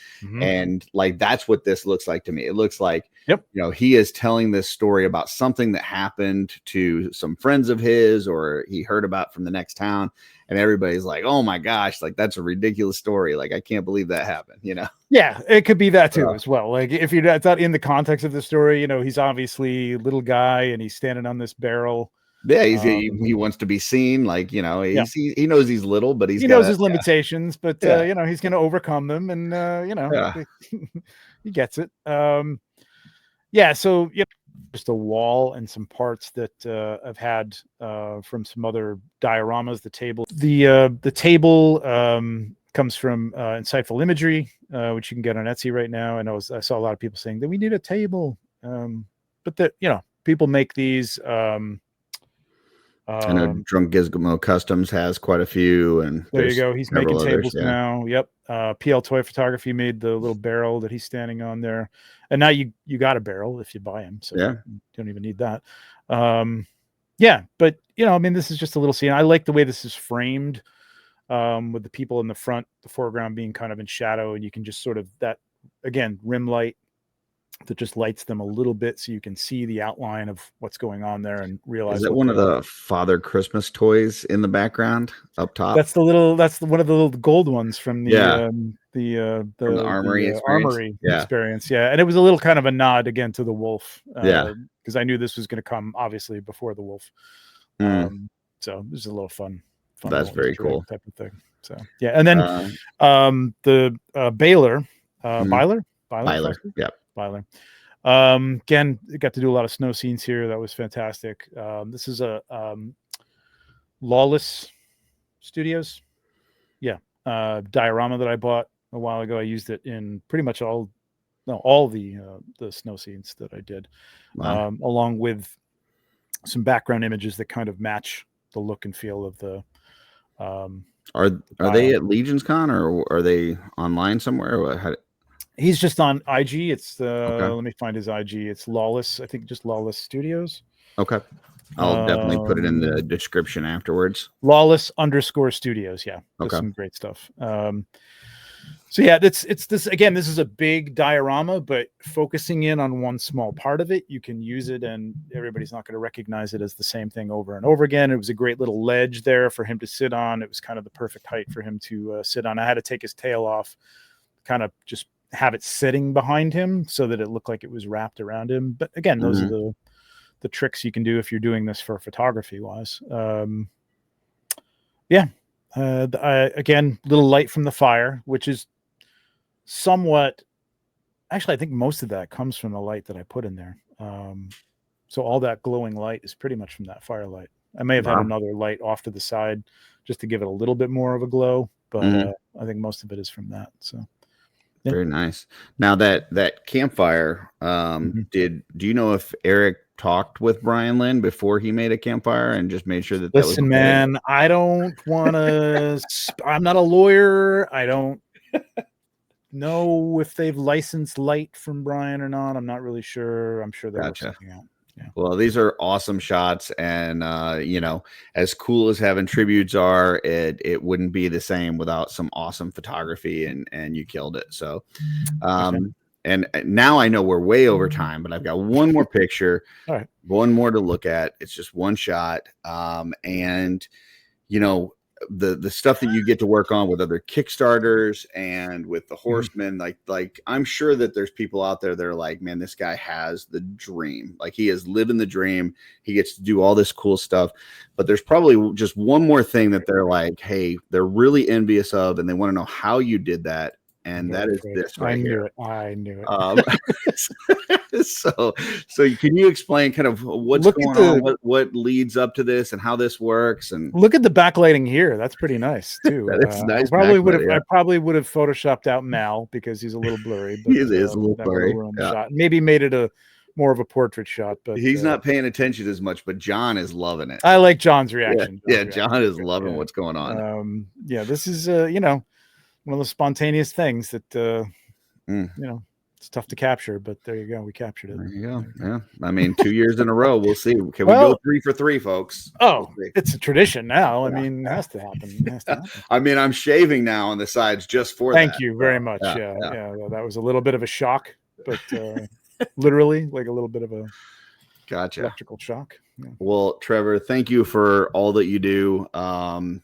And like, that's what this looks like to me. It looks like, he is telling this story about something that happened to some friends of his, or he heard about from the next town. And everybody's like, oh my gosh, like that's a ridiculous story. Like, I can't believe that happened, Yeah, it could be that too as well. Like if that's not in the context of the story, he's obviously a little guy and he's standing on this barrel. Yeah, he wants to be seen. Like, he knows he's little, but he knows his limitations, but he's going to overcome them, and he gets it. So just a wall and some parts that I've had from some other dioramas. The table comes from Insightful Imagery, which you can get on Etsy right now. And I saw a lot of people saying that we need a table, but that people make these. I know Drunk Gizmo Customs has quite a few, and there you go. He's making tables now. Yep. PL Toy Photography made the little barrel that he's standing on there, and now you got a barrel if you buy him, so you don't even need that. But this is just a little scene. I like the way this is framed, with the people in the front, the foreground being kind of in shadow, and you can just sort of that again rim light that just lights them a little bit so you can see the outline of what's going on there and realize. Is that one of the Father Christmas toys in the background up top? That's one of the little gold ones from the armory experience. Yeah. And it was a little kind of a nod again to the wolf. Because I knew this was going to come obviously before the wolf. So this is a little fun. That's very cool type of thing. So and then the Baylor, Byler. Yeah. Byler. Again, got to do a lot of snow scenes here. That was fantastic. This is a Lawless Studios. Diorama that I bought a while ago. I used it in pretty much all the snow scenes that I did, along with some background images that kind of match the look and feel of the. Are they at Legion's Con or are they online somewhere? Or he's just on IG. It's okay. Let me find his IG. It's Lawless. I think just Lawless Studios. Okay. I'll definitely put it in the description afterwards. Lawless_studios. Yeah. Okay. Some great stuff. So yeah, it's this again. This is a big diorama, but focusing in on one small part of it, you can use it, and everybody's not going to recognize it as the same thing over and over again. It was a great little ledge there for him to sit on. It was kind of the perfect height for him to sit on. I had to take his tail off, kind of just have it sitting behind him so that it looked like it was wrapped around him. But again, those are the tricks you can do if you're doing this for photography wise. Again, little light from the fire, which is somewhat, actually, I think most of that comes from the light that I put in there. So all that glowing light is pretty much from that firelight. I may have had another light off to the side just to give it a little bit more of a glow, but I think most of it is from that. So yeah. Very nice. Now that campfire, do you know if Eric talked with Brian Lynn before he made a campfire and just made sure that Listen, that was okay? Man, I don't want to, I'm not a lawyer. I don't know if they've licensed light from Brian or not. I'm not really sure. I'm sure they'll work something out. Yeah. Well, these are awesome shots, and as cool as having tributes are, it wouldn't be the same without some awesome photography, and you killed it. So, and now I know we're way over time, but I've got one more picture, all right, one more to look at. It's just one shot, and the stuff that you get to work on with other Kickstarters and with the Horsemen, like I'm sure that there's people out there that are like, man, this guy has the dream. Like he is living the dream. He gets to do all this cool stuff, but there's probably just one more thing that they're like, hey, they're really envious of, and they want to know how you did that. And that is this right here. I knew it. So can you explain kind of what's going on, what leads up to this, and how this works? And look at the backlighting here. That's pretty nice too. That is nice. I probably would have photoshopped out Mal because he's a little blurry. But, he is a little blurry. Shot. Maybe made it more of a portrait shot, but he's not paying attention as much. But John is loving it. I like John's reaction. John is loving what's going on. This is one of the spontaneous things that it's tough to capture, but there you go. We captured it. There you go. Yeah. I mean, 2 years in a row. We'll see. Can we go 3 for 3, folks? Oh, it's a tradition now. I mean, it has to happen. I mean, I'm shaving now on the sides just for Thank you very much. Yeah. That was a little bit of a shock, but literally like a little bit of a electrical shock. Yeah. Well, Trevor, thank you for all that you do.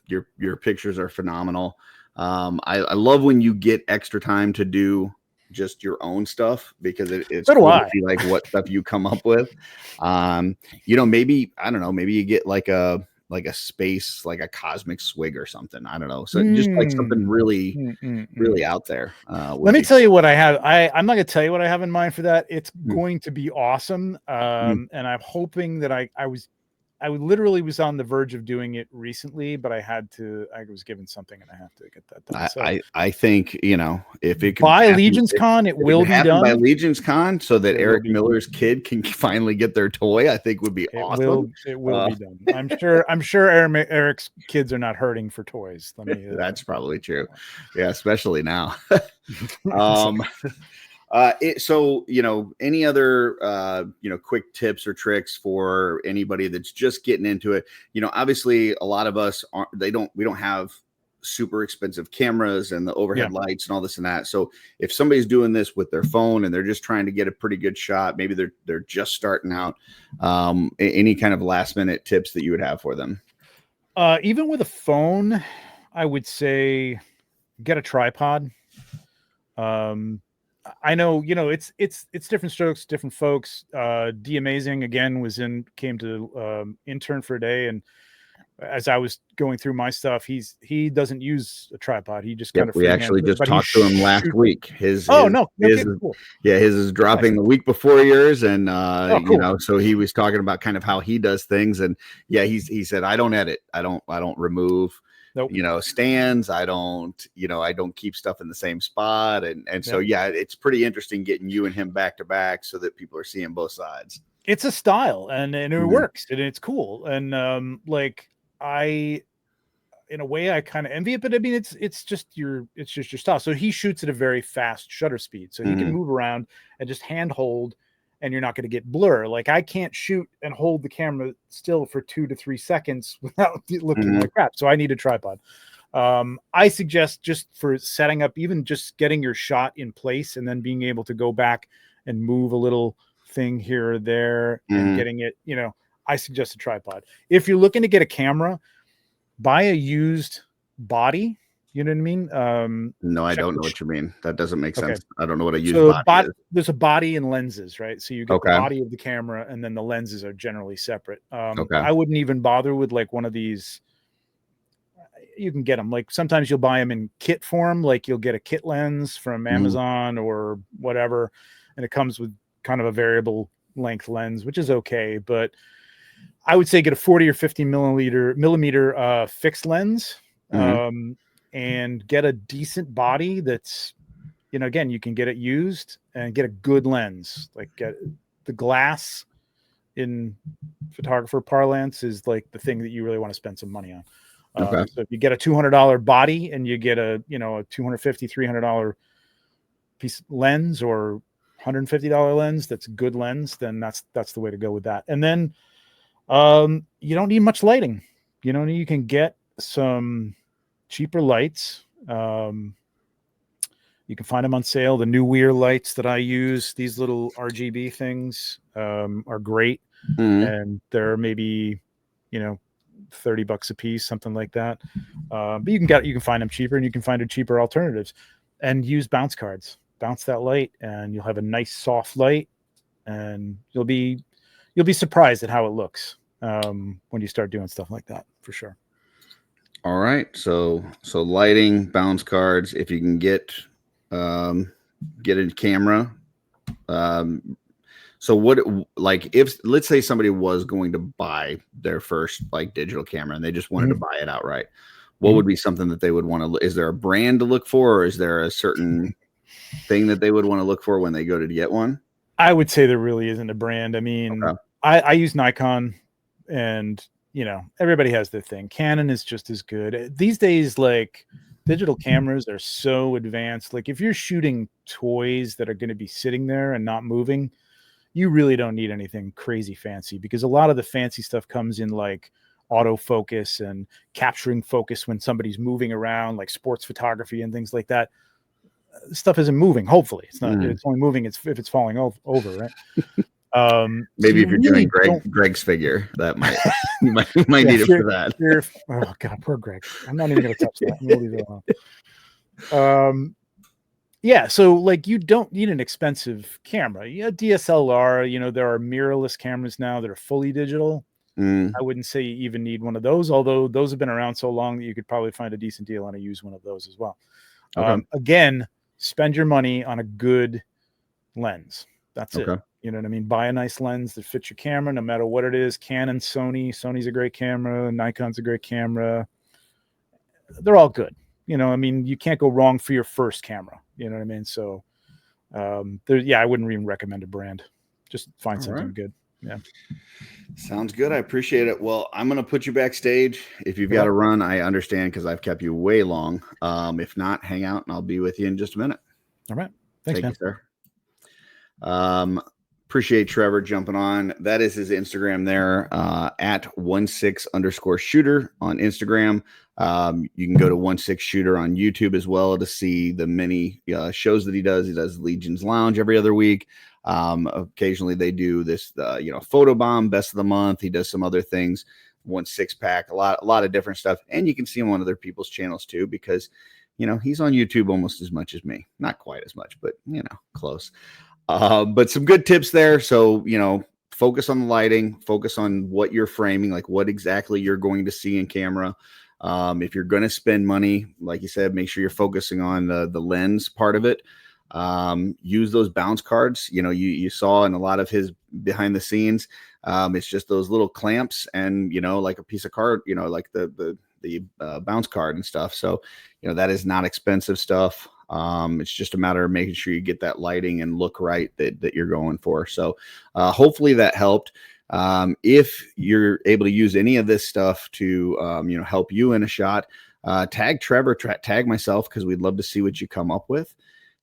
Your pictures are phenomenal. I love when you get extra time to do just your own stuff, because it's cool to see like what stuff you come up with. Maybe I don't know, maybe you get like a space, like a cosmic swig or something. I don't know. So just like something really, really out there. Let me tell you what I have. I'm not going to tell you what I have in mind for that. It's going to be awesome. And I'm hoping that I literally was on the verge of doing it recently, but I was given something and I have to get that done. So, I think, if it could by Legion's Con, it will be done by Legion's Con so that Eric Miller's kid can finally get their toy. I think would be awesome. It will be done. I'm sure Eric's kids are not hurting for toys. That's probably true. Yeah. Especially now. Any other, quick tips or tricks for anybody that's just getting into it? Obviously a lot of us we don't have super expensive cameras and the overhead lights and all this and that. So if somebody's doing this with their phone and they're just trying to get a pretty good shot, maybe they're just starting out, any kind of last minute tips that you would have for them? Even with a phone, I would say get a tripod. I know, it's different strokes, different folks. D Amazing again came to intern for a day, and as I was going through my stuff, he doesn't use a tripod. He just kind of we actually just talked to him last week. His cool. His is dropping the week before yours, and cool. So he was talking about kind of how he does things, and he said, I don't edit, I don't remove. Nope. Stands. I don't keep stuff in the same spot. And so, it's pretty interesting getting you and him back to back so that people are seeing both sides. it's a style, and it Mhm. works, and it's cool. And like in a way, I kind of envy it, but I mean, it's just your style. So he shoots at a very fast shutter speed, so he can Mhm. move around and just hand hold, and you're not going to get blur. Like I can't shoot and hold the camera still for 2 to 3 seconds without looking Mhm. like crap. So I need a tripod. I suggest, just for setting up, even just getting your shot in place and then being able to go back and move a little thing here or there and Mhm. getting it, I suggest a tripod. If you're looking to get a camera, buy a used body. You know what I mean? No, I Check don't the know what you mean. That doesn't make okay. sense. I don't know what a used So body is. there's a body and lenses, right? So you get the Okay. body of the camera, and then the lenses are generally separate. Okay. I wouldn't even bother with like one of these. You can get them, like sometimes you'll buy them in kit form, like you'll get a kit lens from Mhm. Amazon or whatever, and it comes with kind of a variable length lens, which is okay. But I would say get a 40 or 50 millimeter fixed lens, Mhm. and get a decent body that's, again, you can get it used, and get a good lens. Like get the glass in photographer parlance is like the thing that you really want to spend some money on. Okay. So if you get a $200 body and you get a $250, $300 piece lens, or $150 lens that's a good lens, then that's the way to go with that. And then you don't need much lighting. You can get some cheaper lights. You can find them on sale. The new Weir lights that I use, these little RGB things, are great, Mhm. and they're maybe, $30 a piece, something like that. But you can find them cheaper, and you can find cheaper alternatives, and use bounce cards. Bounce that light, and you'll have a nice soft light, and you'll be surprised at how it looks when you start doing stuff like that, for sure. All right. So lighting, bounce cards. If you can get a camera. So what, like, if let's say somebody was going to buy their first like digital camera and they just wanted to Mhm. buy it outright, what Mhm. would be something that they would want to? Is there a brand to look for, or is there a certain thing that they would want to look for when they go to get one? I would say there really isn't a brand. I mean, Okay. I use Nikon, and everybody has their thing. Canon is just as good these days. Like, digital cameras are so advanced. Like, if you're shooting toys that are going to be sitting there and not moving, you really don't need anything crazy fancy, because a lot of the fancy stuff comes in like autofocus and capturing focus when somebody's moving around, like sports photography and things like that. Stuff isn't moving. Hopefully it's not. Mhm. It's only moving if it's falling over, right? So Maybe you if you're doing really don't. Greg's figure, that might you might Yeah, need if it for that. oh god, poor Greg. I'm not even going to touch that. I'm going to leave it alone. Yeah, so like you don't need an expensive camera. Yeah, DSLR. There are mirrorless cameras now that are fully digital. Mm, I wouldn't say you even need one of those, although those have been around so long that you could probably find a decent deal on a used one of those as well. okay. Again, spend your money on a good lens. That's it. Okay. You know what I mean? Buy a nice lens that fits your camera, no matter what it is. Canon, Sony's a great camera. Nikon's a great camera. They're all good. I mean, you can't go wrong for your first camera. You know what I mean? So, I wouldn't even recommend a brand. Just find All right. something good. Yeah. Sounds good. I appreciate it. Well, I'm going to put you backstage. If you've got Okay. to run, I understand because I've kept you way long. If not, hang out and I'll be with you in just a minute. All right. Thanks, Thank man. you, sir. Appreciate Trevor jumping on. That is his Instagram there, at 16_shooter on Instagram. You can go to 16shooter on YouTube as well to see the many shows that he does. He does Legion's Lounge every other week. Occasionally they do this, photo bomb best of the month. He does some other things, 16pack, a lot of different stuff. And you can see him on other people's channels too, because, he's on YouTube almost as much as me. Not quite as much, but close. But some good tips there. So, focus on the lighting, focus on what you're framing, like what exactly you're going to see in camera. If you're going to spend money, like you said, make sure you're focusing on the lens part of it. Use those bounce cards. You saw in a lot of his behind the scenes, it's just those little clamps and, like a piece of card, like the bounce card and stuff. So, that is not expensive stuff. It's just a matter of making sure you get that lighting and look right that you're going for. So hopefully that helped. If you're able to use any of this stuff to, help you in a shot, tag Trevor, tag myself, because we'd love to see what you come up with.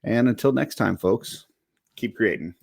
And until next time, folks, keep creating.